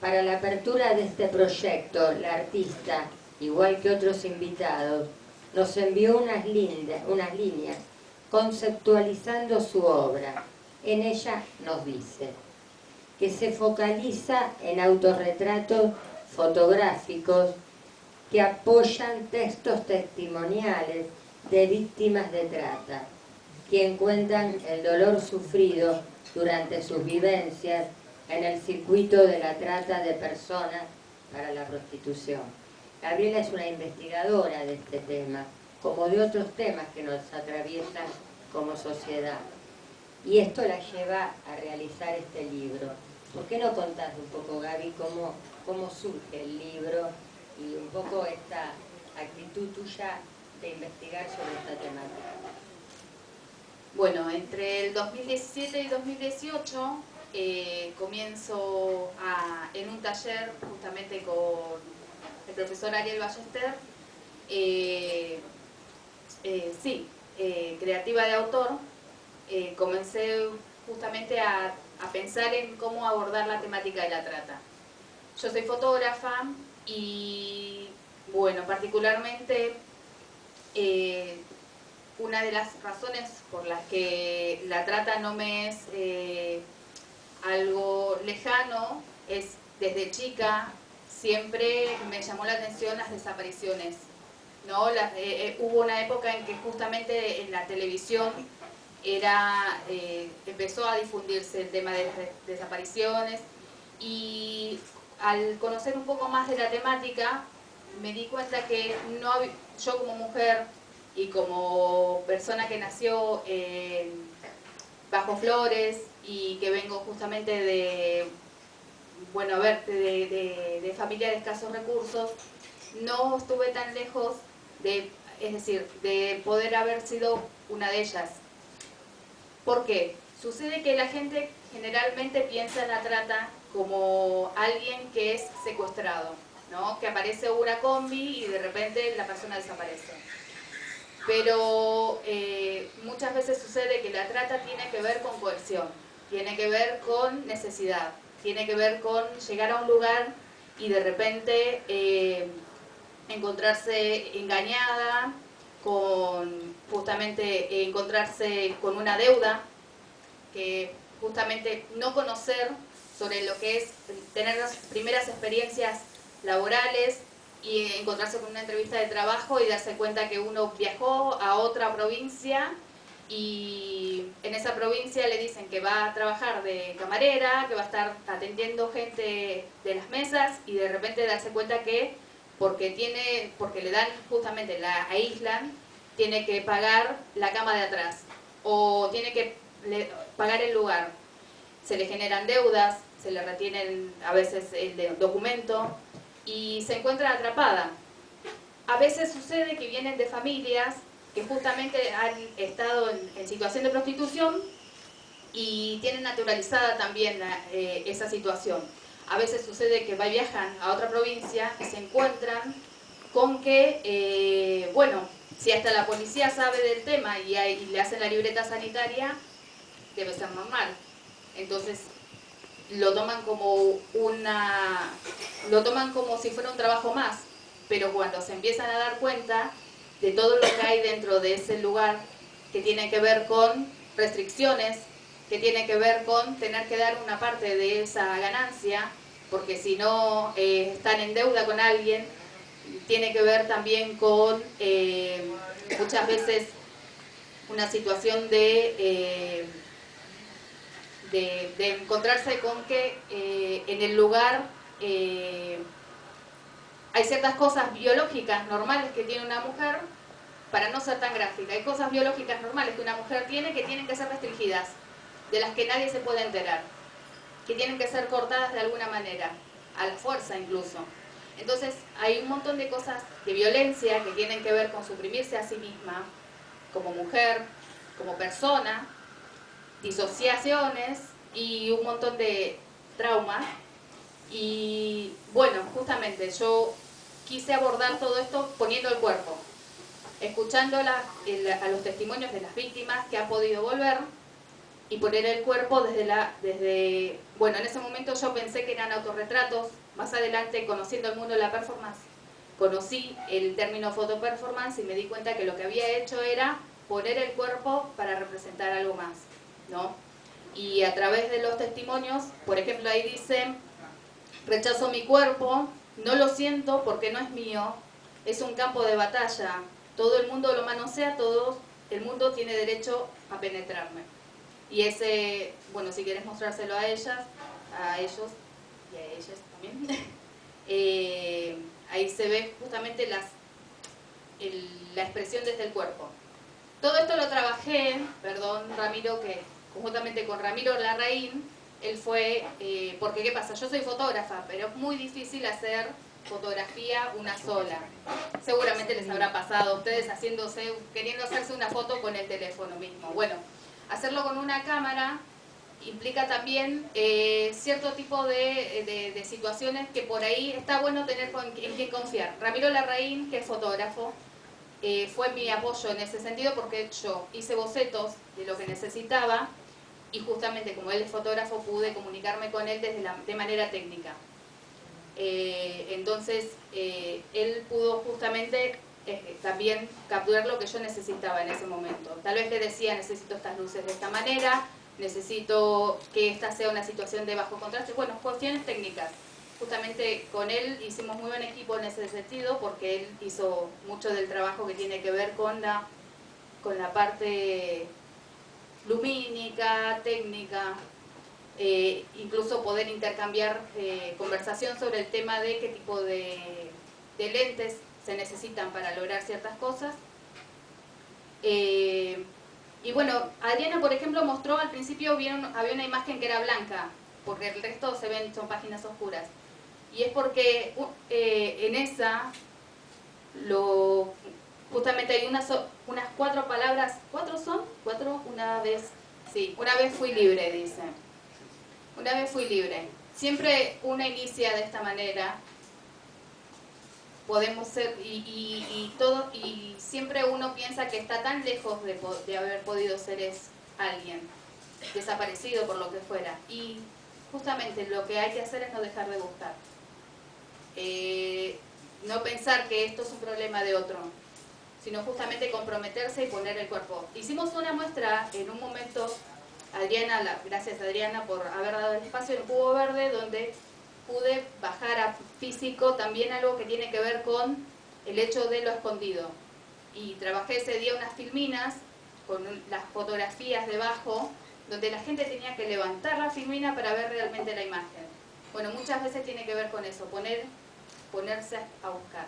Para la apertura de este proyecto, la artista, igual que otros invitados, nos envió unas líneas conceptualizando su obra. En ella nos dice que se focaliza en autorretratos fotográficos que apoyan textos testimoniales de víctimas de trata, quien cuentan el dolor sufrido durante sus vivencias en el circuito de la trata de personas para la prostitución. Gabriela es una investigadora de este tema, como de otros temas que nos atraviesan como sociedad. Y esto la lleva a realizar este libro. ¿Por qué no contás un poco, Gaby, cómo surge el libro y un poco esta actitud tuya de investigar sobre esta temática? Bueno, entre el 2017 y 2018 comienzo en un taller justamente con el profesor Ariel Ballester, creativa de autor. Comencé justamente a pensar en cómo abordar la temática de la trata. Yo soy fotógrafa y, bueno, particularmente una de las razones por las que la trata no me es algo lejano es desde chica siempre me llamó la atención las desapariciones, ¿no? Hubo una época en que justamente en la televisión empezó a difundirse el tema de las desapariciones, y al conocer un poco más de la temática me di cuenta que yo como mujer y como persona que nació bajo Flores y que vengo justamente de familia de escasos recursos, no estuve tan lejos de poder haber sido una de ellas. ¿Por qué? Sucede que la gente generalmente piensa en la trata como alguien que es secuestrado, ¿no? Que aparece una combi y de repente la persona desaparece. Pero muchas veces sucede que la trata tiene que ver con coerción, tiene que ver con necesidad, tiene que ver con llegar a un lugar y de repente encontrarse engañada, justamente encontrarse con una deuda, que justamente no conocer sobre lo que es tener las primeras experiencias laborales y encontrarse con una entrevista de trabajo y darse cuenta que uno viajó a otra provincia y en esa provincia le dicen que va a trabajar de camarera, que va a estar atendiendo gente de las mesas, y de repente darse cuenta que porque le dan justamente, la aíslan, tiene que pagar la cama de atrás o tiene que pagar el lugar. Se le generan deudas, se le retienen a veces el documento y se encuentra atrapada. A veces sucede que vienen de familias que justamente han estado en situación de prostitución y tienen naturalizada también esa situación. A veces sucede que viajan a otra provincia y se encuentran con que, si hasta la policía sabe del tema y le hacen la libreta sanitaria, debe ser normal. Entonces lo toman como si fuera un trabajo más, pero cuando se empiezan a dar cuenta de todo lo que hay dentro de ese lugar, que tiene que ver con restricciones, que tiene que ver con tener que dar una parte de esa ganancia, porque si no están en deuda con alguien, tiene que ver también con muchas veces una situación de encontrarse con que en el lugar hay ciertas cosas biológicas normales que tiene una mujer, para no ser tan gráfica, hay cosas biológicas normales que una mujer tiene que tienen que ser restringidas, de las que nadie se puede enterar, que tienen que ser cortadas de alguna manera, a la fuerza incluso. Entonces hay un montón de cosas de violencia que tienen que ver con suprimirse a sí misma, como mujer, como persona, disociaciones y un montón de traumas. Y bueno, justamente yo quise abordar todo esto poniendo el cuerpo, escuchando a los testimonios de las víctimas que han podido volver, y poner el cuerpo bueno, en ese momento yo pensé que eran autorretratos. Más adelante, conociendo el mundo de la performance, conocí el término fotoperformance y me di cuenta que lo que había hecho era poner el cuerpo para representar algo más, ¿no? Y a través de los testimonios, por ejemplo, ahí dice: rechazo mi cuerpo, no lo siento porque no es mío, es un campo de batalla, todo el mundo lo manosea, todo el mundo tiene derecho a penetrarme. Y ese, bueno, si quieres mostrárselo a ellas, a ellos y a ellas también, ahí se ve justamente la expresión desde el cuerpo. Todo esto lo trabajé, Ramiro, que conjuntamente con Ramiro Larraín, él fue, porque ¿qué pasa? Yo soy fotógrafa, pero es muy difícil hacer fotografía una sola. Seguramente les habrá pasado a ustedes queriendo hacerse una foto con el teléfono mismo. Bueno, hacerlo con una cámara implica también cierto tipo de situaciones que por ahí está bueno tener en quien confiar. Ramiro Larraín, que es fotógrafo, fue mi apoyo en ese sentido porque yo hice bocetos de lo que necesitaba y justamente como él es fotógrafo pude comunicarme con él de manera técnica. Entonces él pudo justamente también capturar lo que yo necesitaba en ese momento. Tal vez le decía, necesito estas luces de esta manera, necesito que esta sea una situación de bajo contraste. Bueno, cuestiones técnicas. Justamente con él hicimos muy buen equipo en ese sentido porque él hizo mucho del trabajo que tiene que ver con la parte lumínica, técnica, incluso poder intercambiar conversación sobre el tema de qué tipo de lentes se necesitan para lograr ciertas cosas. Y bueno, Adriana, por ejemplo, mostró al principio, había una imagen que era blanca, porque el resto son páginas oscuras. Y es porque en esa, justamente hay unas 4 palabras, ¿4 son? Una vez fui libre, dice. Una vez fui libre. Siempre una inicia de esta manera. Podemos ser, y siempre uno piensa que está tan lejos de haber podido ser alguien, desaparecido por lo que fuera. Y justamente lo que hay que hacer es no dejar de buscar. No pensar que esto es un problema de otro, sino justamente comprometerse y poner el cuerpo. Hicimos una muestra en un momento, Adriana, gracias Adriana por haber dado el espacio en el Cubo Verde, donde pude bajar a físico también algo que tiene que ver con el hecho de lo escondido. Y trabajé ese día unas filminas con las fotografías debajo, donde la gente tenía que levantar la filmina para ver realmente la imagen. Bueno, muchas veces tiene que ver con eso, ponerse a buscar,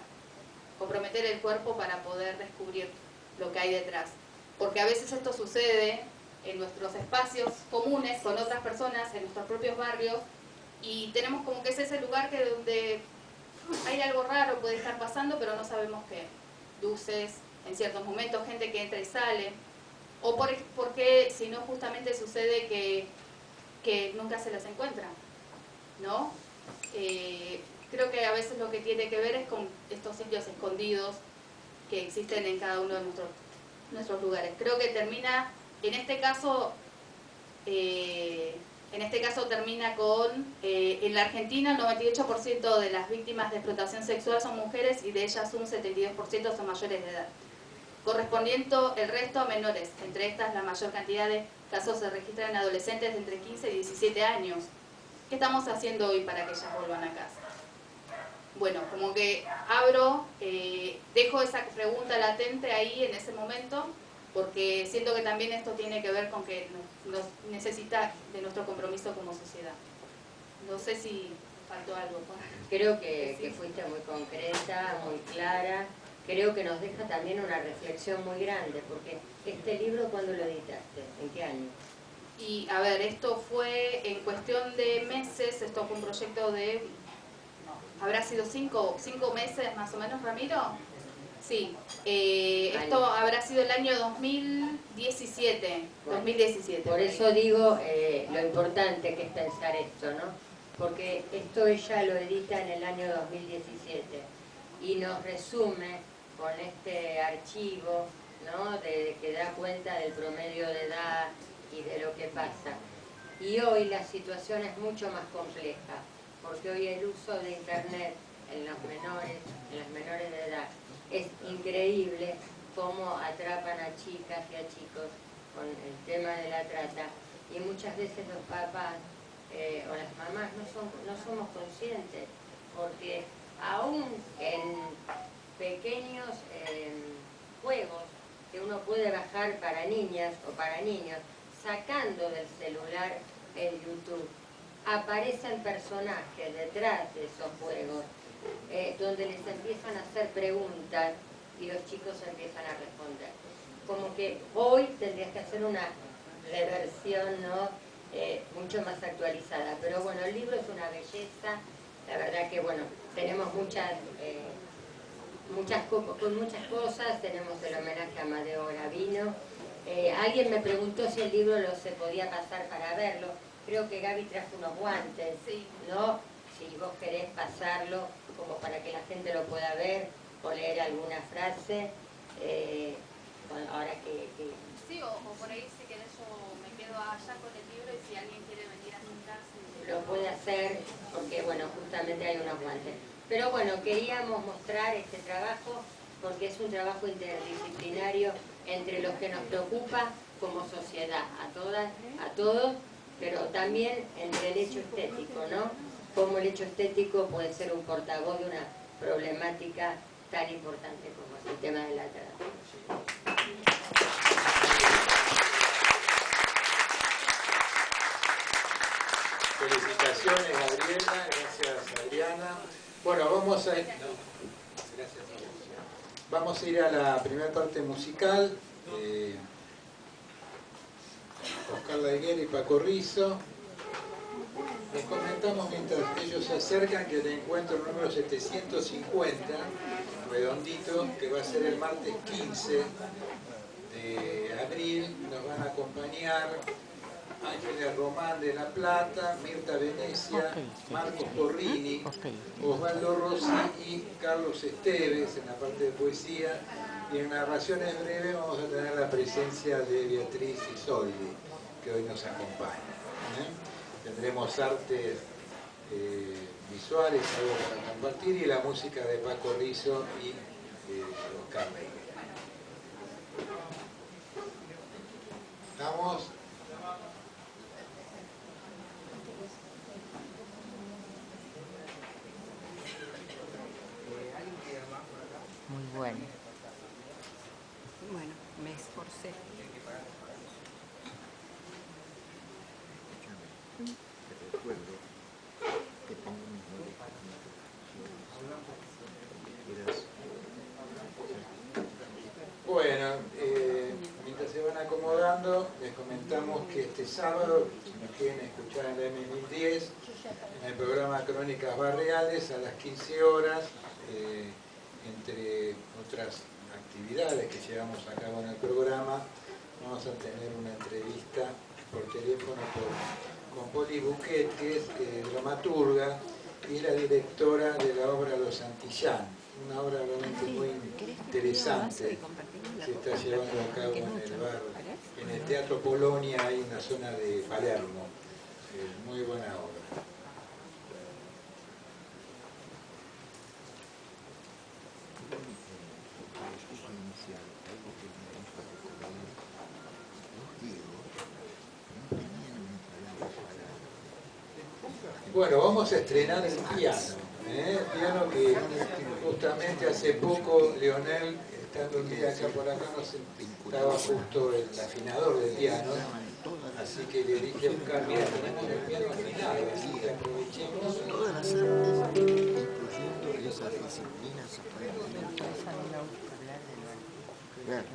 comprometer el cuerpo para poder descubrir lo que hay detrás. Porque a veces esto sucede en nuestros espacios comunes, con otras personas, en nuestros propios barrios, y tenemos como que es ese lugar donde hay algo raro, puede estar pasando, pero no sabemos qué. Luces, en ciertos momentos, gente que entra y sale, o porque si no justamente sucede que nunca se las encuentra, ¿no? Creo que a veces lo que tiene que ver es con estos sitios escondidos que existen en cada uno de nuestros lugares. Creo que termina, en este caso termina con, en la Argentina el 98% de las víctimas de explotación sexual son mujeres y de ellas un 72% son mayores de edad, correspondiendo el resto a menores. Entre estas, la mayor cantidad de casos se registran en adolescentes de entre 15 y 17 años. ¿Qué estamos haciendo hoy para que ellas vuelvan a casa? Bueno, como que dejo esa pregunta latente ahí en ese momento, porque siento que también esto tiene que ver con que nos necesita de nuestro compromiso como sociedad. No sé si faltó algo. Creo que fuiste muy concreta, muy clara. Creo que nos deja también una reflexión muy grande, porque este libro, ¿cuándo lo editaste? ¿En qué año? Y a ver, esto fue en cuestión de meses, esto fue un proyecto de... ¿Habrá sido 5 meses más o menos, Ramiro? Sí, esto habrá sido el año 2017. Bueno, 2017. Por eso digo lo importante que es pensar esto, ¿no? Porque esto ella lo edita en el año 2017 y nos resume con este archivo, ¿no? Que da cuenta del promedio de edad y de lo que pasa. Y hoy la situación es mucho más compleja, porque hoy el uso de internet en las menores de edad es increíble cómo atrapan a chicas y a chicos con el tema de la trata, y muchas veces los papás o las mamás no somos conscientes, porque aún en pequeños juegos que uno puede bajar para niñas o para niños, sacando del celular el YouTube, aparecen personajes detrás de esos juegos donde les empiezan a hacer preguntas y los chicos empiezan a responder. Como que hoy tendrías que hacer una reversión, ¿no? mucho más actualizada. Pero bueno, el libro es una belleza, la verdad que bueno, tenemos con muchas cosas, tenemos el homenaje a Amadeo Gravino. Alguien me preguntó si el libro se podía pasar para verlo. Creo que Gaby trajo unos guantes, ¿no? Si vos querés pasarlo como para que la gente lo pueda ver o leer alguna frase, bueno, ahora que... Sí, o por ahí si querés yo me quedo allá con el libro y si alguien quiere venir a sentarse... Lo puede hacer porque, bueno, justamente hay unos guantes. Pero bueno, queríamos mostrar este trabajo porque es un trabajo interdisciplinario entre los que nos preocupa como sociedad, a todas, a todos, pero también entre el hecho estético, ¿no? Cómo el hecho estético puede ser un portavoz de una problemática tan importante como es el tema de la trata. Felicitaciones, Gabriela, gracias, Adriana. Bueno, vamos a ir a la primera parte musical. Oscar Laguer y Paco Rizzo. Les comentamos mientras ellos se acercan que el encuentro número 750, redondito, que va a ser el martes 15 de abril, nos van a acompañar Ángeles Román de La Plata, Mirta Venecia, Marcos Porrini, Osvaldo Rossi y Carlos Esteves en la parte de poesía. Y en narraciones breves vamos a tener la presencia de Beatriz Isoldi, que hoy nos acompaña. Tendremos artes visuales, algo para compartir, y la música de Paco Rizzo y Oscar Laguer. ¿Estamos? Muy bueno. Bueno, me esforcé. Te recuerdo que tengo mis novelas. Bueno, mientras se van acomodando, les comentamos que este sábado, si nos quieren escuchar en la M1010, en el programa Crónicas Barriales, a las 15 horas, entre otras actividades que llevamos a cabo en el programa, vamos a tener una entrevista por teléfono con Poli Buquet, que es dramaturga y la directora de la obra Los Santillán, una obra realmente muy interesante que se está llevando a cabo en el Teatro Polonia, ahí en la zona de Palermo. Muy buena obra. Bueno, vamos a estrenar el piano. El piano que justamente hace poco Leonel, estando un día acá por acá, nos estaba justo el afinador del piano. Así que le dije a Oscar, mira, tenemos el piano afinado, así que aprovechemos. Todas las artes, incluyendo esas disciplinas aparentemente. Claro.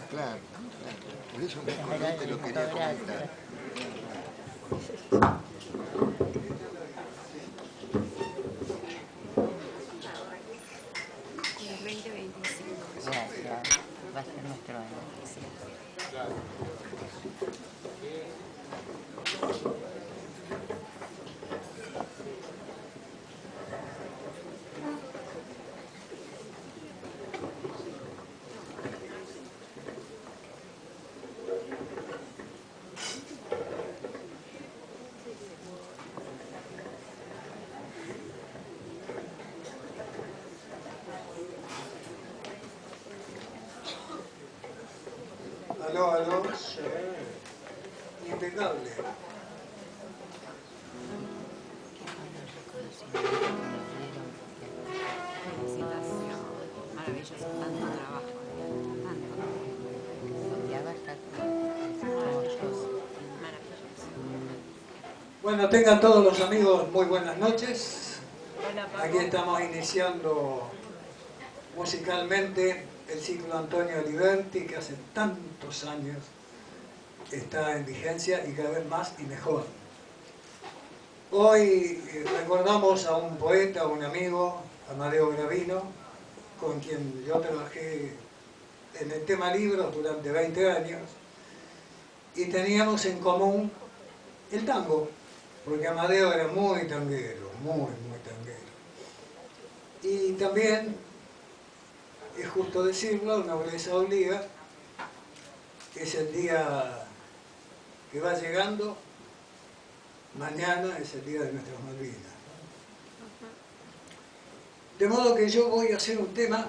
Claro, por eso mejor te lo quería comentar. El 2025. Gracias, va a ser nuestro año. Claro. Aló, impecable. Felicitación. Maravilloso. Tanto trabajo. Tanto. Maravilloso. Maravilloso. Bueno, tengan todos los amigos muy buenas noches. Hola, Paco. Aquí estamos iniciando musicalmente el ciclo Antonio Aliberti, que hace tantos años está en vigencia y cada vez más y mejor. Hoy recordamos a un poeta, un amigo, Amadeo Gravino, con quien yo trabajé en el tema libros durante 20 años, y teníamos en común el tango, porque Amadeo era muy tanguero, muy tanguero. Y también, es justo decirlo, nobleza obliga, es el día que va llegando, mañana es el día de nuestras Malvinas. De modo que yo voy a hacer un tema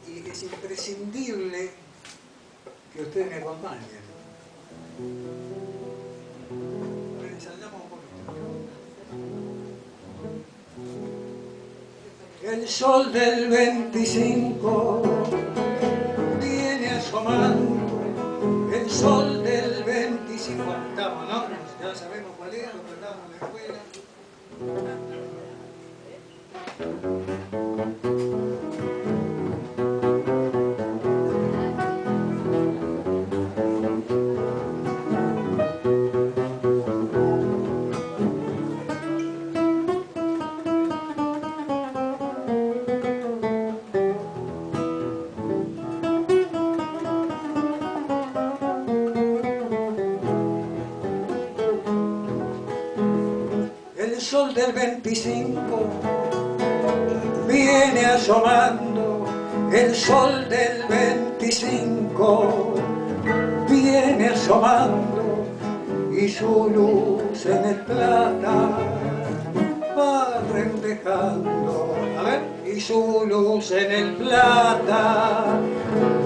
y es imprescindible que ustedes me acompañen. Ensayamos un poquito. El sol del 25 viene asomando, el sol del 25, estamos, ¿no? Ya sabemos cuál es, lo tratamos en la escuela. El sol del 25 viene asomando, el sol del 25 viene asomando, y su luz en el plata va reflejando, a ver, y su luz en el plata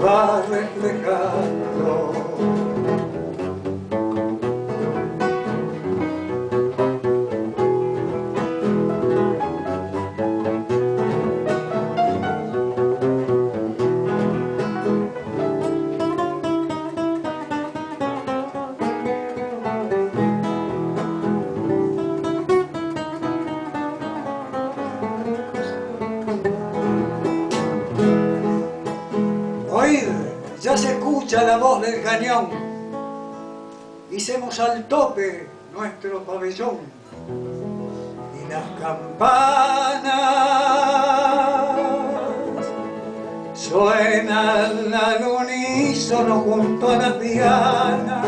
va reflejando. Ya se escucha la voz del cañón, hicimos al tope nuestro pabellón, y las campanas suenan al unísono junto a las dianas.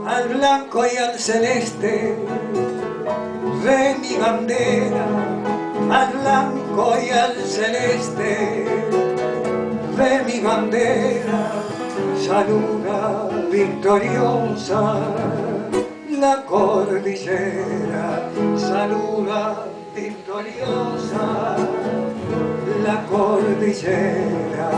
Al blanco y al celeste, de mi bandera, al blanco y al celeste, de mi bandera, saluda victoriosa la cordillera, saluda victoriosa la cordillera.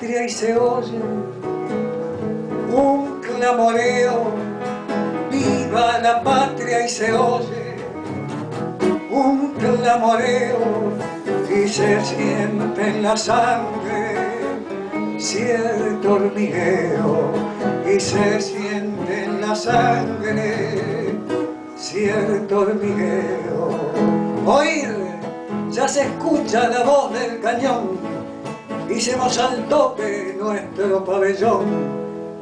Y se oye un clamoreo, viva la patria, y se oye un clamoreo, y se siente en la sangre cierto hormigueo, y se siente en la sangre cierto hormigueo. Oír, ya se escucha la voz del cañón, hicimos al tope nuestro pabellón,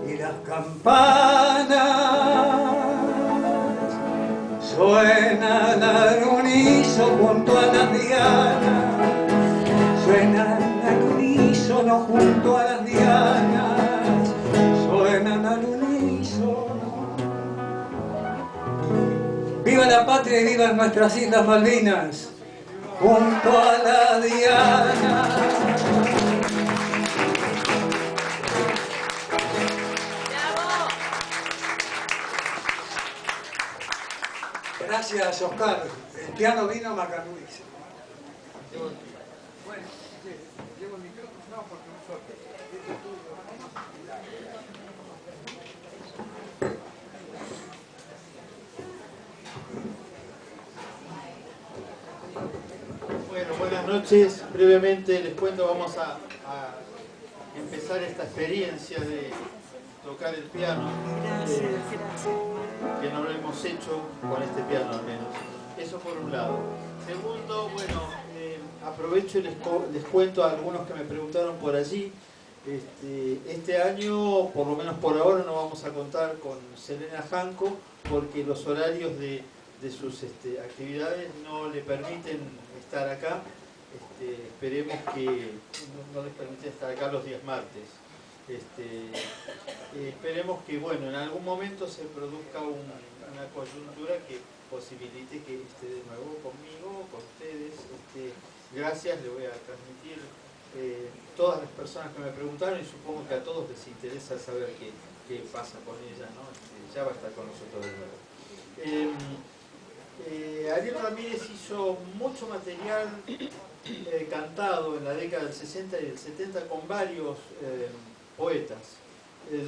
y las campanas suenan al unísono junto a las dianas, suenan al unísono junto a las dianas, suenan al unísono la patria y vivan nuestras Islas Malvinas, junto a la Diana. Gracias, Oscar. El piano vino Macanuix. Bueno, llevo el micrófono, no, porque no soy. Bueno, buenas noches. Brevemente les cuento, vamos a empezar esta experiencia de tocar el piano, que no lo hemos hecho con este piano al menos. Eso por un lado. Segundo, bueno, aprovecho y les cuento a algunos que me preguntaron por allí. Este año, por lo menos por ahora, no vamos a contar con Selena Janco porque los horarios de sus actividades no le permiten estar acá. Esperemos que no les permiten estar acá los días martes. Esperemos que, bueno, en algún momento se produzca una coyuntura que posibilite que esté de nuevo conmigo, con ustedes. Gracias, le voy a transmitir todas las personas que me preguntaron y supongo que a todos les interesa saber qué pasa con ella, ¿no? Ya va a estar con nosotros de nuevo. Ariel Ramírez hizo mucho material cantado en la década del 60 y del 70 con varios poetas.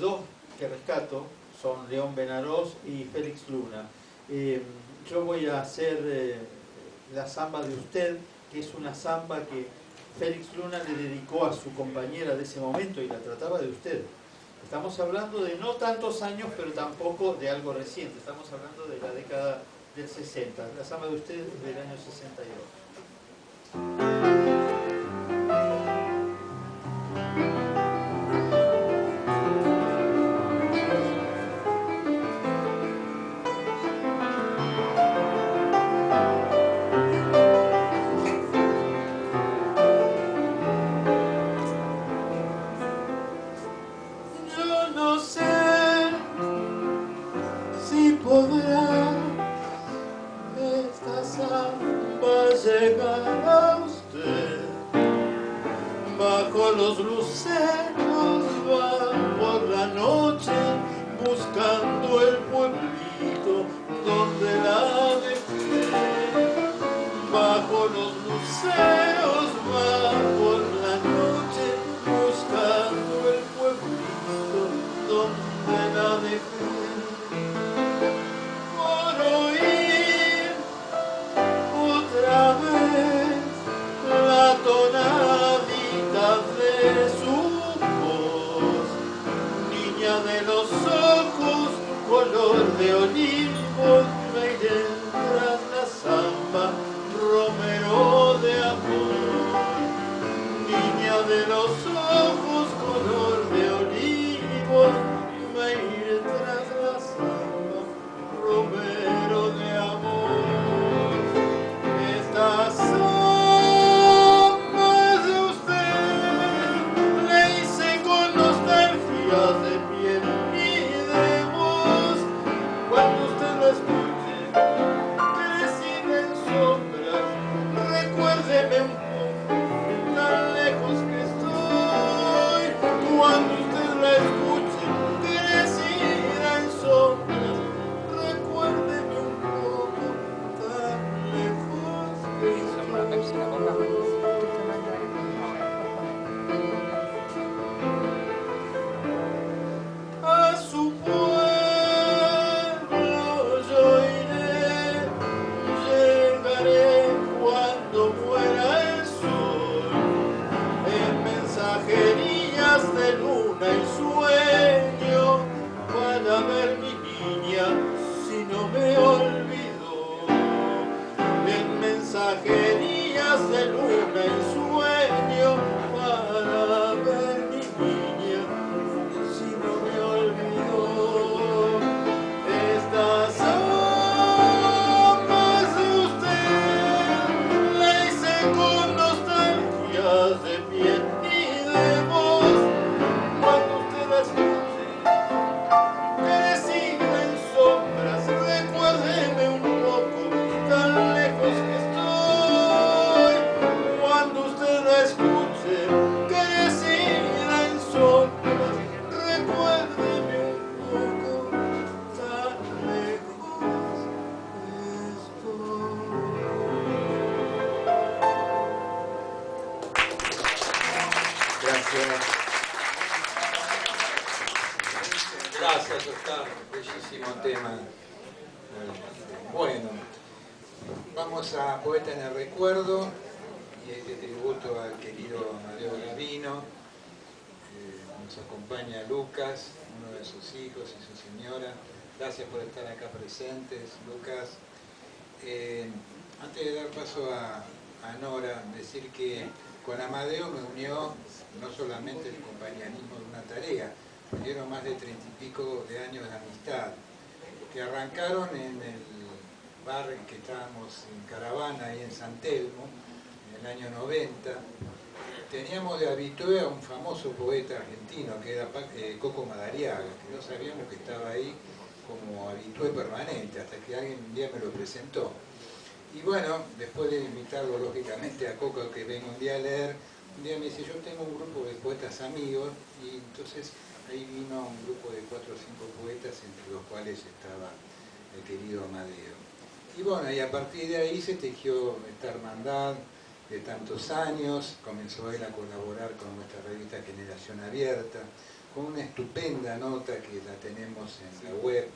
Dos que rescato son León Benarós y Félix Luna. Yo voy a hacer la samba de usted, que es una samba que Félix Luna le dedicó a su compañera de ese momento y la trataba de usted. Estamos hablando de no tantos años, pero tampoco de algo reciente. Estamos hablando de la década del 60. La samba de usted es del año 62. Los luceros van por la noche buscando el pueblito donde la dejé. Bajo los luceros van por la noche buscando el pueblito donde la dejé. Por oír otra vez la tonadita de su voz, niña de los ojos, color de olivos, me iré tras la samba, romero de amor. Niña de los ojos, color de olivos, me iré tras la samba, romero de amor. Esta de piel y de voz, cuando usted la escuche, crecida en sombras, recuérdeme un poco, tan lejos que estoy. Cuando usted la escuche, crecida en sombras, recuérdeme un poco, tan lejos que estoy. A su pueblo yo iré, llegaré cuando muera el sol, en mensajerías de luna y sueño, para ver mi niña si no me olvidó. En mensajerías de luna y sueño, para ver mi niña si no me olvidó. Estas sombras de usted la hice con nostalgias de piel y de voz. Cuando usted la escuche, crecida en sombras, recuérdeme un poco, Gracias, Oscar. Bellísimo tema. Bueno, vamos a Poeta en el Recuerdo y este tributo al querido Amadeo Gravino. Nos acompaña Lucas, uno de sus hijos y su señora. Gracias por estar acá presentes, Lucas. Antes de dar paso a Nora, decir que con Amadeo me unió no solamente el compañerismo de una tarea, tuvieron más de 30 y pico de años de amistad, que arrancaron en el bar en que estábamos en Caravana, ahí en San Telmo, en el año 90. Teníamos de habitué a un famoso poeta argentino, que era Coco Madariaga, que no sabíamos que estaba ahí como habitué permanente, hasta que alguien un día me lo presentó. Y bueno, después de invitarlo lógicamente a Coco a que venga un día a leer, un día me dice, yo tengo un grupo de poetas amigos, y entonces ahí vino un grupo de 4 o 5 poetas, entre los cuales estaba el querido Amadeo. Y bueno, y a partir de ahí se tejió esta hermandad de tantos años, comenzó él a colaborar con nuestra revista Generación Abierta, con una estupenda nota que la tenemos en la web,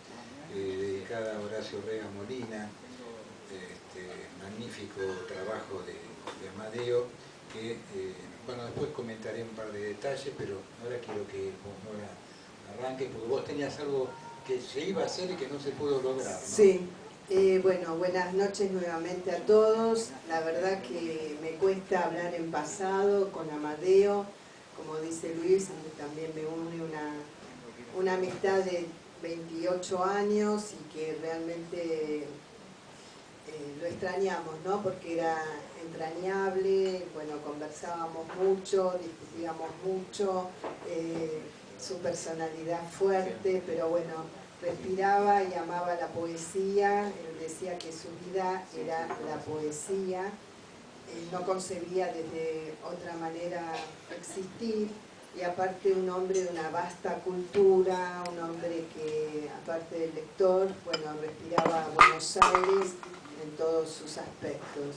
dedicada a Horacio Rega Molina, magnífico trabajo de Amadeo, que bueno, después comentaré un par de detalles, pero ahora quiero que vos, Nora, arranques, porque vos tenías algo que se iba a hacer y que no se pudo lograr, ¿no? Sí, bueno, buenas noches nuevamente a todos. La verdad que me cuesta hablar en pasado con Amadeo, como dice Luis, también me une una amistad de 28 años y que realmente lo extrañamos, ¿no? Porque era entrañable, bueno, conversábamos mucho, discutíamos mucho, su personalidad fuerte, pero bueno, respiraba y amaba la poesía. Él decía que su vida era la poesía, no concebía desde otra manera existir, y aparte un hombre de una vasta cultura, un hombre que aparte de lector, bueno, respiraba Buenos Aires en todos sus aspectos.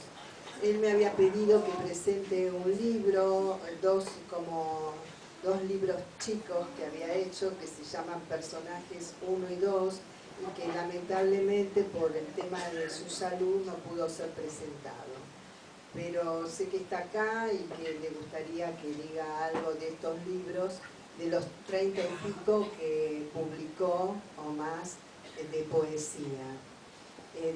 Él me había pedido que presente un libro, dos libros chicos que había hecho, que se llaman Personajes 1 y 2, y que lamentablemente por el tema de su salud no pudo ser presentado. Pero sé que está acá y que le gustaría que diga algo de estos libros, de los 30 y pico que publicó o más de poesía.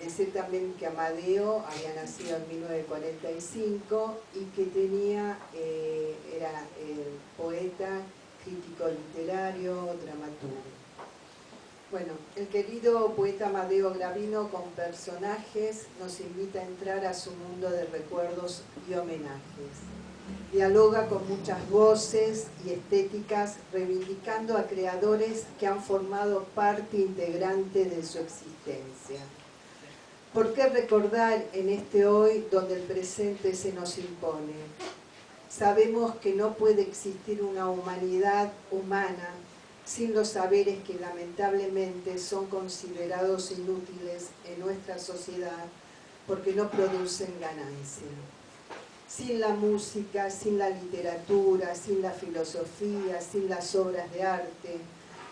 Decir también que Amadeo había nacido en 1945 y que era poeta, crítico literario, dramaturgo. Bueno, el querido poeta Amadeo Gravino, con Personajes, nos invita a entrar a su mundo de recuerdos y homenajes. Dialoga con muchas voces y estéticas, reivindicando a creadores que han formado parte integrante de su existencia. ¿Por qué recordar en este hoy donde el presente se nos impone? Sabemos que no puede existir una humanidad humana sin los saberes que lamentablemente son considerados inútiles en nuestra sociedad porque no producen ganancia. Sin la música, sin la literatura, sin la filosofía, sin las obras de arte,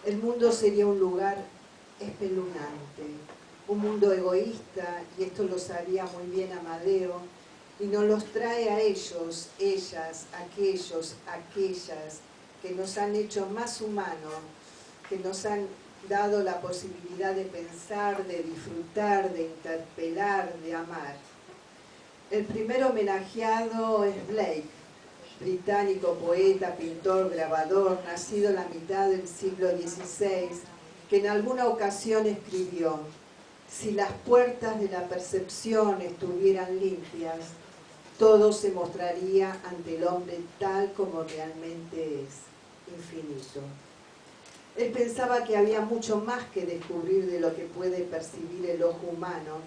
el mundo sería un lugar espeluznante, un mundo egoísta, y esto lo sabía muy bien Amadeo, y nos los trae a ellos, ellas, aquellos, aquellas, que nos han hecho más humanos, que nos han dado la posibilidad de pensar, de disfrutar, de interpelar, de amar. El primer homenajeado es Blake, británico poeta, pintor, grabador, nacido en la mitad del siglo XVI, que en alguna ocasión escribió: si las puertas de la percepción estuvieran limpias, todo se mostraría ante el hombre tal como realmente es, infinito. Él pensaba que había mucho más que descubrir de lo que puede percibir el ojo humano,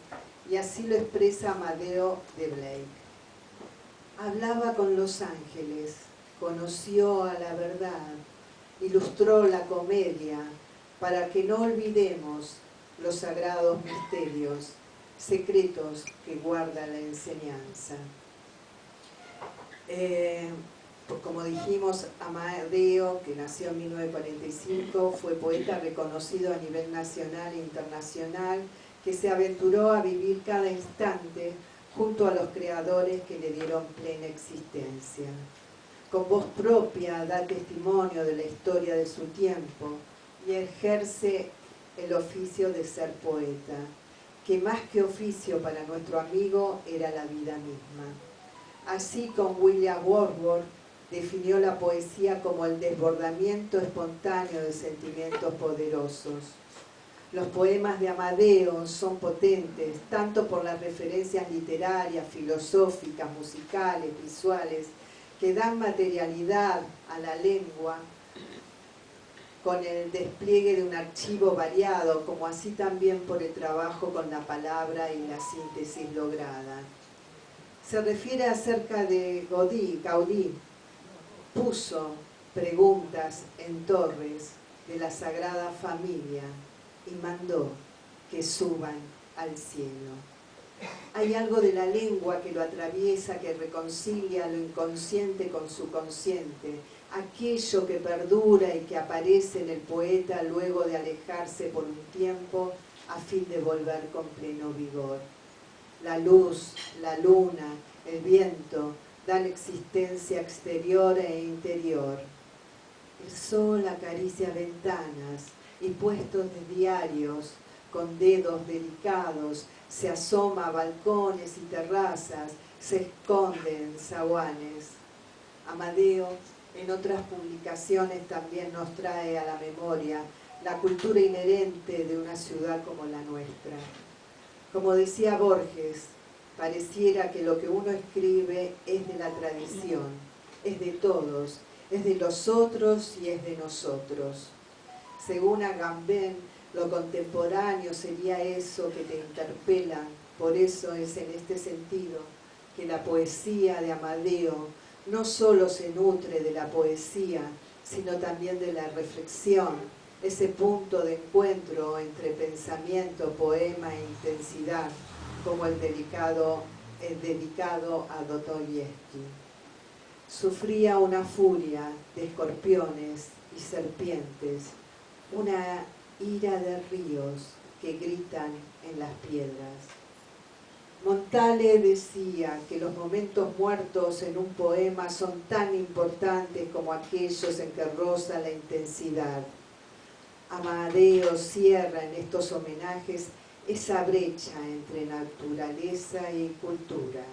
y así lo expresa Amadeo de Blake. Hablaba con los ángeles, conoció a la verdad, ilustró la comedia, para que no olvidemos los sagrados misterios, secretos que guarda la enseñanza. Como dijimos, Amadeo, que nació en 1945, fue poeta reconocido a nivel nacional e internacional, que se aventuró a vivir cada instante junto a los creadores que le dieron plena existencia. Con voz propia da testimonio de la historia de su tiempo y ejerce el oficio de ser poeta, que más que oficio para nuestro amigo era la vida misma. Así, con William Wordsworth definió la poesía como el desbordamiento espontáneo de sentimientos poderosos. Los poemas de Amadeo son potentes, tanto por las referencias literarias, filosóficas, musicales, visuales, que dan materialidad a la lengua con el despliegue de un archivo variado, como así también por el trabajo con la palabra y la síntesis lograda. Se refiere acerca de Gaudí, puso preguntas en torres de la Sagrada Familia y mandó que suban al cielo. Hay algo de la lengua que lo atraviesa, que reconcilia lo inconsciente con su consciente, aquello que perdura y que aparece en el poeta luego de alejarse por un tiempo a fin de volver con pleno vigor. La luz, la luna, el viento dan existencia exterior e interior. El sol acaricia ventanas y puestos de diarios con dedos delicados se asoma a balcones y terrazas, se esconde en zaguanes. Amadeo, en otras publicaciones, también nos trae a la memoria la cultura inherente de una ciudad como la nuestra. Como decía Borges, pareciera que lo que uno escribe es de la tradición, es de todos, es de los otros y es de nosotros. Según Agamben, lo contemporáneo sería eso que te interpela. Por eso es en este sentido que la poesía de Amadeo no solo se nutre de la poesía, sino también de la reflexión, ese punto de encuentro entre pensamiento, poema e intensidad, como el dedicado a Dostoyevski. Sufría una furia de escorpiones y serpientes, una ira de ríos que gritan en las piedras. Montale decía que los momentos muertos en un poema son tan importantes como aquellos en que roza la intensidad. Amadeo cierra en estos homenajes esa brecha entre naturaleza y cultura.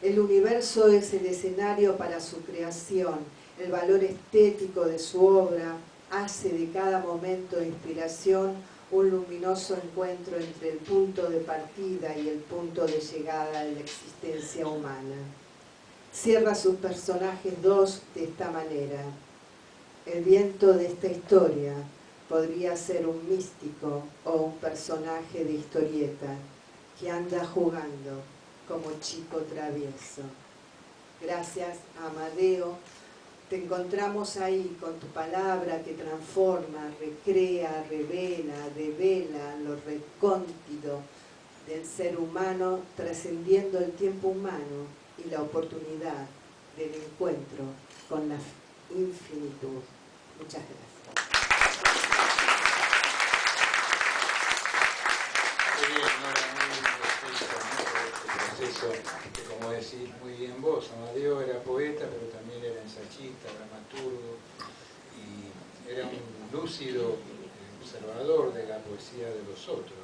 El universo es el escenario para su creación, el valor estético de su obra hace de cada momento de inspiración un luminoso encuentro entre el punto de partida y el punto de llegada de la existencia humana. Cierra sus personajes dos de esta manera. El viento de esta historia podría ser un místico o un personaje de historieta que anda jugando como chico travieso. Gracias, Amadeo. Te encontramos ahí con tu palabra que transforma, recrea, revela, devela lo recóndito del ser humano, trascendiendo el tiempo humano y la oportunidad del encuentro con la infinitud. Muchas gracias. Muy bien, proceso que, como decís muy bien vos, Amadeo era poeta, pero también era ensayista, dramaturgo, y era un lúcido observador de la poesía de los otros.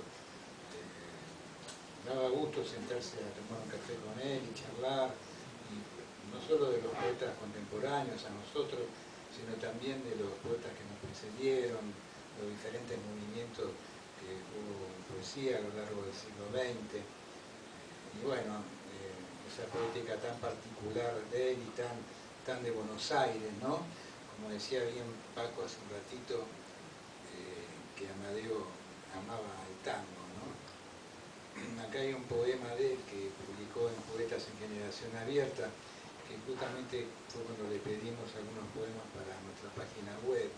Daba gusto sentarse a tomar un café con él y charlar, y no solo de los poetas contemporáneos a nosotros, sino también de los poetas que nos precedieron, los diferentes movimientos que hubo en poesía a lo largo del siglo XX. Y bueno, esa poética tan particular de él y tan de Buenos Aires, ¿no? Como decía bien Paco hace un ratito, que Amadeo amaba el tango, ¿no? Acá hay un poema de él que publicó en Poetas en Generación Abierta, que justamente fue cuando le pedimos algunos poemas para nuestra página web.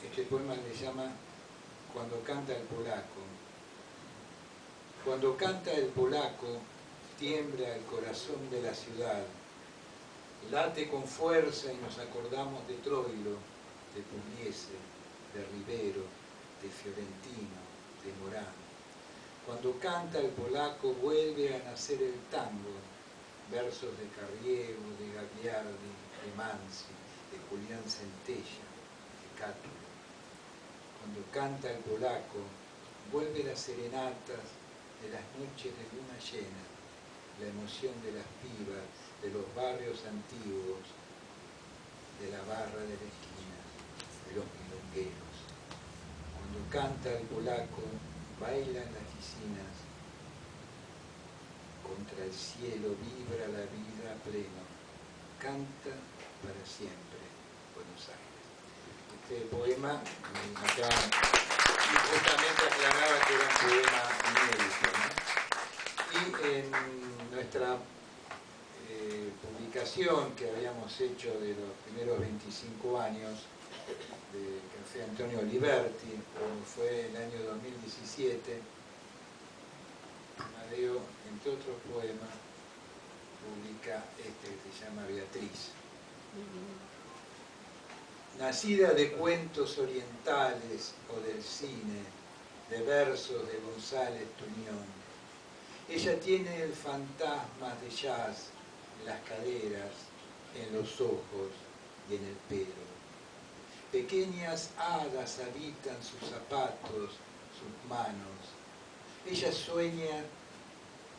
Este poema le llama Cuando canta el polaco. Cuando canta el polaco, tiembla el corazón de la ciudad. late con fuerza y nos acordamos de Troilo, de Pugliese, de Rivero, de Fiorentino, de Morán. Cuando canta el polaco vuelve a nacer el tango, versos de Carriego, de Gagliardi, de Mansi, de Julián Centella, de Cátulo. Cuando canta el polaco vuelve las serenatas de las noches de luna llena, la emoción de las pibas, de los barrios antiguos, de la barra de la esquina, de los milongueros. Cuando canta el polaco, bailan las piscinas, contra el cielo vibra la vida a pleno, canta para siempre Buenos Aires. Este poema, acá, justamente aclaraba que era un poema inédito, ¿no? Y en nuestra publicación que habíamos hecho de los primeros 25 años de Café Antonio Liberti, como fue el año 2017, Amadeo, entre otros poemas, publica este que se llama Beatriz. Nacida de cuentos orientales o del cine, de versos de González Tuñón, ella tiene el fantasma de jazz en las caderas, en los ojos y en el pelo. Pequeñas hadas habitan sus zapatos, sus manos. Ella sueña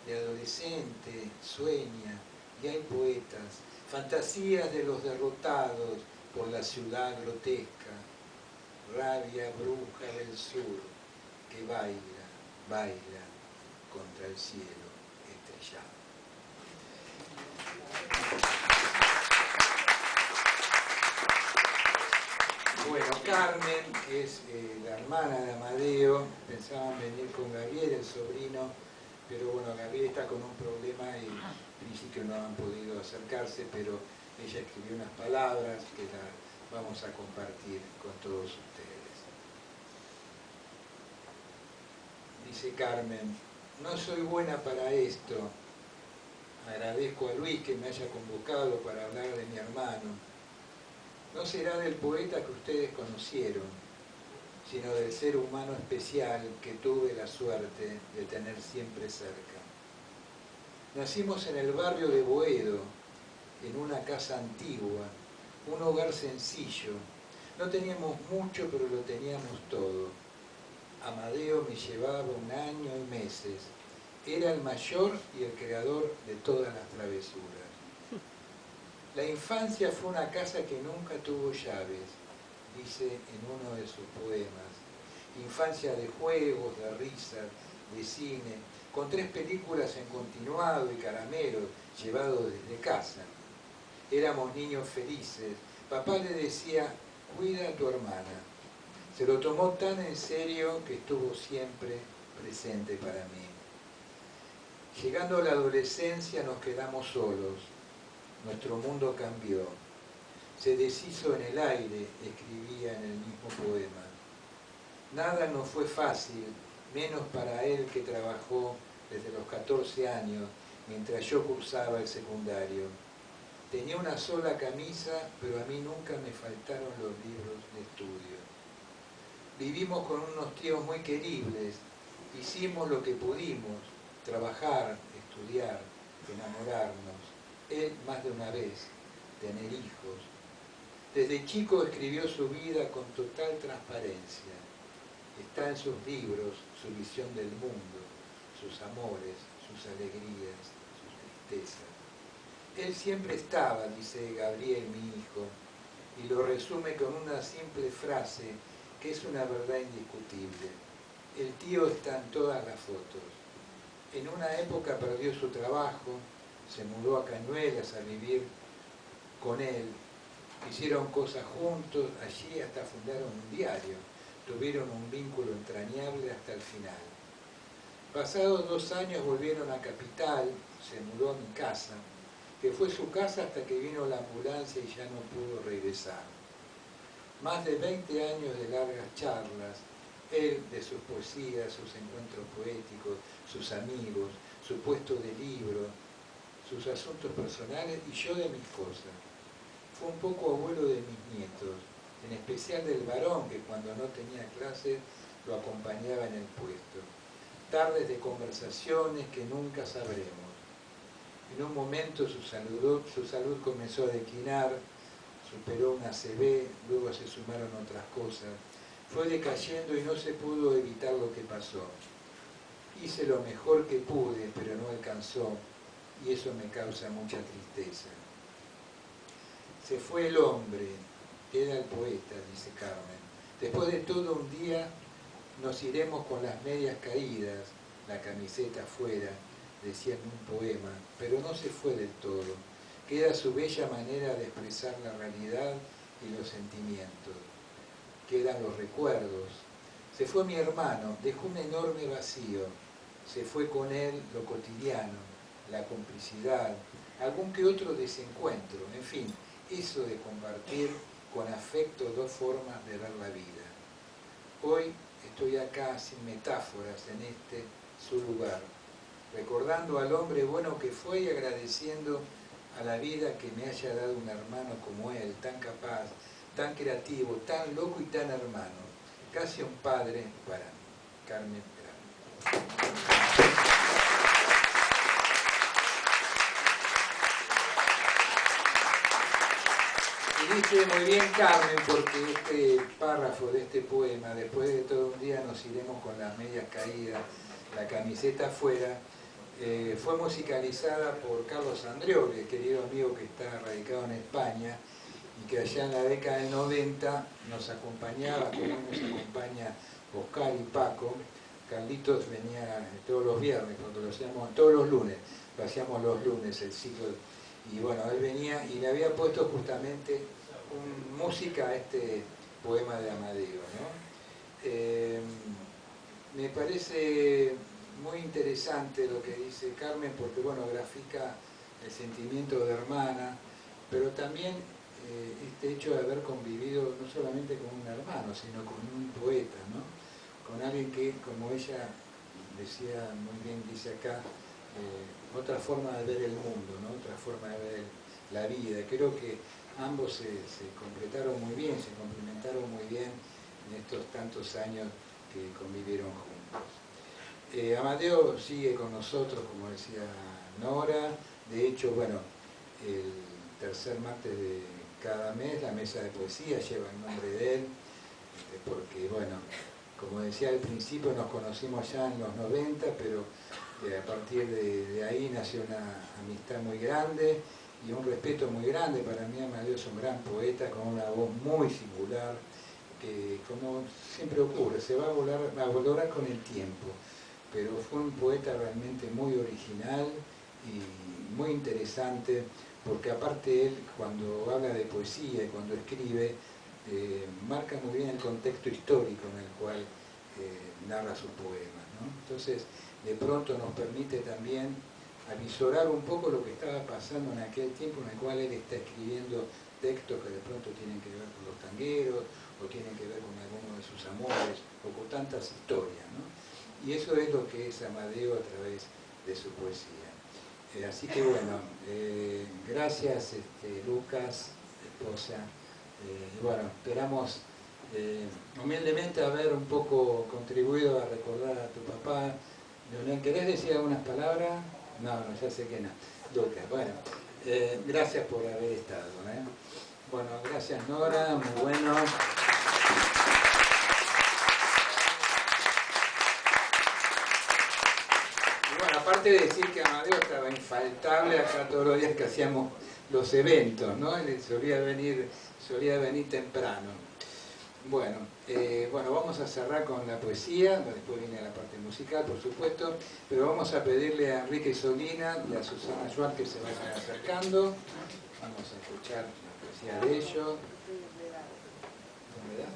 de adolescente, sueña, y hay poetas, fantasías de los derrotados por la ciudad grotesca, rabia bruja del sur que baila, baila contra el cielo estrellado. Bueno, Carmen, que es la hermana de Amadeo, pensaban venir con Gabriel, el sobrino, pero bueno, Gabriel está con un problema y en principio no han podido acercarse, pero ella escribió unas palabras que las vamos a compartir con todos ustedes. Dice Carmen: no soy buena para esto. Agradezco a Luis que me haya convocado para hablar de mi hermano. No será del poeta que ustedes conocieron, sino del ser humano especial que tuve la suerte de tener siempre cerca. Nacimos en el barrio de Boedo, en una casa antigua, un hogar sencillo. No teníamos mucho, pero lo teníamos todo. Amadeo me llevaba 1 año y meses. Era el mayor y el creador de todas las travesuras. La infancia fue una casa que nunca tuvo llaves, dice en uno de sus poemas. Infancia de juegos, de risas, de cine, con 3 películas en continuado y caramelos llevados desde casa. Éramos niños felices. Papá le decía: cuida a tu hermana. Se lo tomó tan en serio que estuvo siempre presente para mí. Llegando a la adolescencia nos quedamos solos. Nuestro mundo cambió. Se deshizo en el aire, escribía en el mismo poema. Nada nos fue fácil, menos para él que trabajó desde los 14 años, mientras yo cursaba el secundario. Tenía una sola camisa, pero a mí nunca me faltaron los libros de estudio. Vivimos con unos tíos muy queribles, hicimos lo que pudimos, trabajar, estudiar, enamorarnos. Él más de una vez, tener hijos. Desde chico escribió su vida con total transparencia. Está en sus libros su visión del mundo, sus amores, sus alegrías, sus tristezas. Él siempre estaba, dice Gabriel, mi hijo, y lo resume con una simple frase que es una verdad indiscutible. El tío está en todas las fotos. En una época perdió su trabajo, se mudó a Cañuelas a vivir con él, hicieron cosas juntos, allí hasta fundaron un diario, tuvieron un vínculo entrañable hasta el final. Pasados 2 años volvieron a Capital, se mudó a mi casa, que fue su casa hasta que vino la ambulancia y ya no pudo regresar. Más de 20 años de largas charlas, él de sus poesías, sus encuentros poéticos, sus amigos, su puesto de libro, sus asuntos personales y yo de mis cosas. Fue un poco abuelo de mis nietos, en especial del varón que cuando no tenía clases lo acompañaba en el puesto. Tardes de conversaciones que nunca sabremos. En un momento su salud comenzó a declinar, superó una ACV, luego se sumaron otras cosas. Fue decayendo y no se pudo evitar lo que pasó. Hice lo mejor que pude, pero no alcanzó, y eso me causa mucha tristeza. Se fue el hombre, queda el poeta, dice Carmen. Después de todo un día nos iremos con las medias caídas, la camiseta afuera, decía en un poema, pero no se fue del todo. Queda su bella manera de expresar la realidad y los sentimientos. Quedan los recuerdos. Se fue mi hermano, dejó un enorme vacío. Se fue con él lo cotidiano, la complicidad, algún que otro desencuentro, en fin, eso de compartir con afecto dos formas de ver la vida. Hoy estoy acá sin metáforas en este su lugar, recordando al hombre bueno que fue y agradeciendo a la vida que me haya dado un hermano como él, tan capaz, tan creativo, tan loco y tan hermano, casi un padre para mí. Carmen Grande. Y dice muy bien Carmen, porque este párrafo de este poema, después de todo un día nos iremos con las medias caídas, la camiseta afuera, fue musicalizada por Carlos Andreoli, querido amigo que está radicado en España y que allá en la década del 90 nos acompañaba, como nos acompaña Oscar y Paco. Carlitos venía todos los viernes, cuando lo hacíamos, todos los lunes, lo hacíamos los lunes el ciclo, y bueno, él venía y le había puesto justamente música a este poema de Amadeo, ¿no? Me parece muy interesante lo que dice Carmen, porque bueno, grafica el sentimiento de hermana, pero también este hecho de haber convivido no solamente con un hermano, sino con un poeta, ¿no? Con alguien que, como ella decía muy bien, dice acá, otra forma de ver el mundo, ¿no? Otra forma de ver la vida. Creo que ambos se completaron muy bien, se complementaron muy bien en estos tantos años que convivieron juntos. Amadeo sigue con nosotros, como decía Nora. De hecho, bueno, el tercer martes de cada mes la mesa de poesía lleva el nombre de él, porque bueno, como decía al principio, nos conocimos ya en los 90, pero a partir de ahí nació una amistad muy grande y un respeto muy grande. Para mí Amadeo es un gran poeta con una voz muy singular, que como siempre ocurre, se va a valorar con el tiempo, pero fue un poeta realmente muy original y muy interesante, porque aparte él, cuando habla de poesía y cuando escribe, marca muy bien el contexto histórico en el cual narra sus poemas, ¿no? Entonces, de pronto nos permite también avisorar un poco lo que estaba pasando en aquel tiempo en el cual él está escribiendo textos que de pronto tienen que ver con los tangueros, o tienen que ver con alguno de sus amores, o con tantas historias, ¿no? Y eso es lo que es Amadeo a través de su poesía. Así que bueno, gracias Lucas, esposa. Bueno, esperamos humildemente haber un poco contribuido a recordar a tu papá. Leonel, ¿querés decir algunas palabras? No, ya sé que no. Lucas, bueno, gracias por haber estado. Bueno, gracias Nora, muy bueno. Y bueno, aparte de decir que Amadeo estaba infaltable acá todos los días que hacíamos los eventos, ¿no? Él solía venir temprano. Bueno, vamos a cerrar con la poesía, después viene la parte musical, por supuesto, pero vamos a pedirle a Enrique Solina y a Susana Schwartz que se vayan acercando. Vamos a escuchar la poesía de ellos. ¿Me das?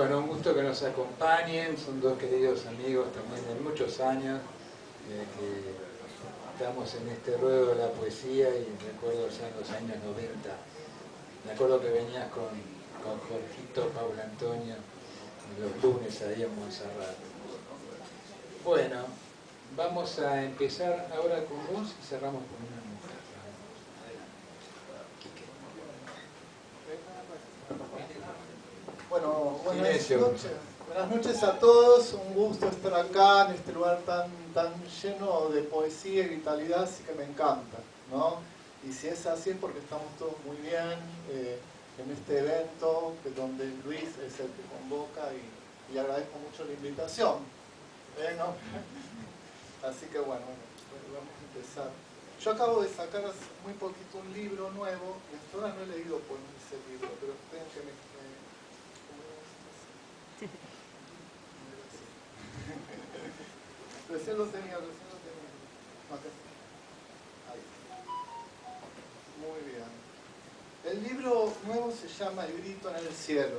Bueno, un gusto que nos acompañen, son dos queridos amigos también de muchos años, que estamos en este ruedo de la poesía y recuerdo ya en los años 90, me acuerdo que venías con Jorgito, Pablo Antonio, los lunes ahí en Montserrat. Bueno, vamos a empezar ahora con vos y cerramos con una mujer. Bueno, buenas noches a todos, un gusto estar acá en este lugar tan lleno de poesía y vitalidad, así que me encanta, ¿no? Y si es así es porque estamos todos muy bien en este evento, donde Luis es el que convoca y le agradezco mucho la invitación, ¿no? Así que bueno, vamos a empezar. Yo acabo de sacar hace muy poquito un libro nuevo, y hasta ahora no he leído por ese libro, pero esperen que me... Recién lo tenía. No, acá está. Ahí. Muy bien. El libro nuevo se llama El grito en el cielo.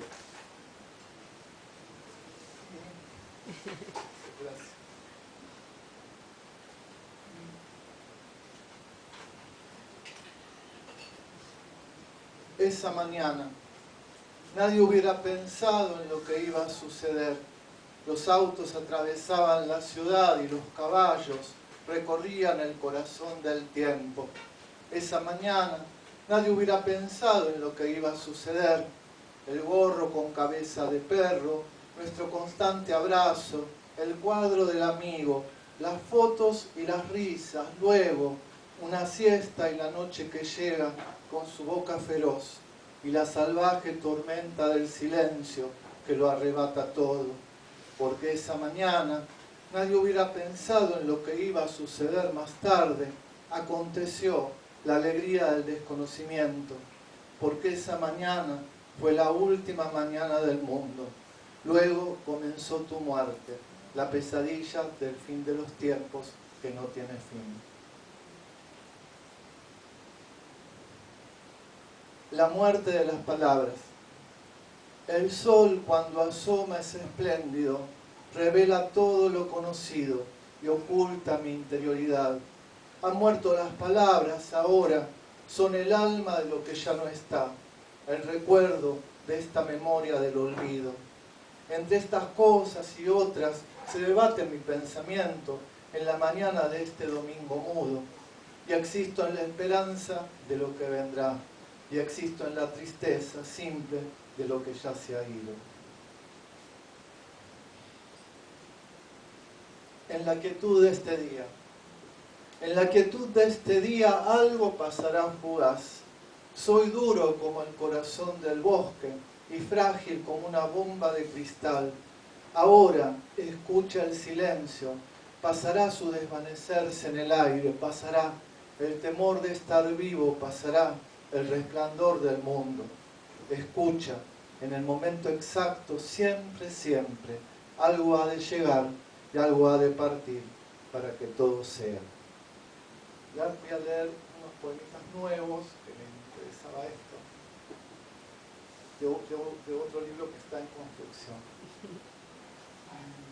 Gracias. Esa mañana, nadie hubiera pensado en lo que iba a suceder. Los autos atravesaban la ciudad y los caballos recorrían el corazón del tiempo. Esa mañana nadie hubiera pensado en lo que iba a suceder. El gorro con cabeza de perro, nuestro constante abrazo, el cuadro del amigo, las fotos y las risas, luego una siesta y la noche que llega con su boca feroz y la salvaje tormenta del silencio que lo arrebata todo. Porque esa mañana nadie hubiera pensado en lo que iba a suceder más tarde. Aconteció la alegría del desconocimiento, porque esa mañana fue la última mañana del mundo. Luego comenzó tu muerte, la pesadilla del fin de los tiempos que no tiene fin. La muerte de las palabras. El sol, cuando asoma, es espléndido, revela todo lo conocido y oculta mi interioridad. Han muerto las palabras, ahora son el alma de lo que ya no está, el recuerdo de esta memoria del olvido. Entre estas cosas y otras se debate mi pensamiento en la mañana de este domingo mudo, y existo en la esperanza de lo que vendrá, y existo en la tristeza simple de lo que ya se ha ido. En la quietud de este día. En la quietud de este día algo pasará fugaz. Soy duro como el corazón del bosque y frágil como una bomba de cristal. Ahora escucha el silencio. Pasará su desvanecerse en el aire. Pasará el temor de estar vivo. Pasará el resplandor del mundo. Escucha, en el momento exacto, siempre, siempre, algo ha de llegar y algo ha de partir para que todo sea. Ya voy a leer unos poemitas nuevos, que me interesaba esto, de otro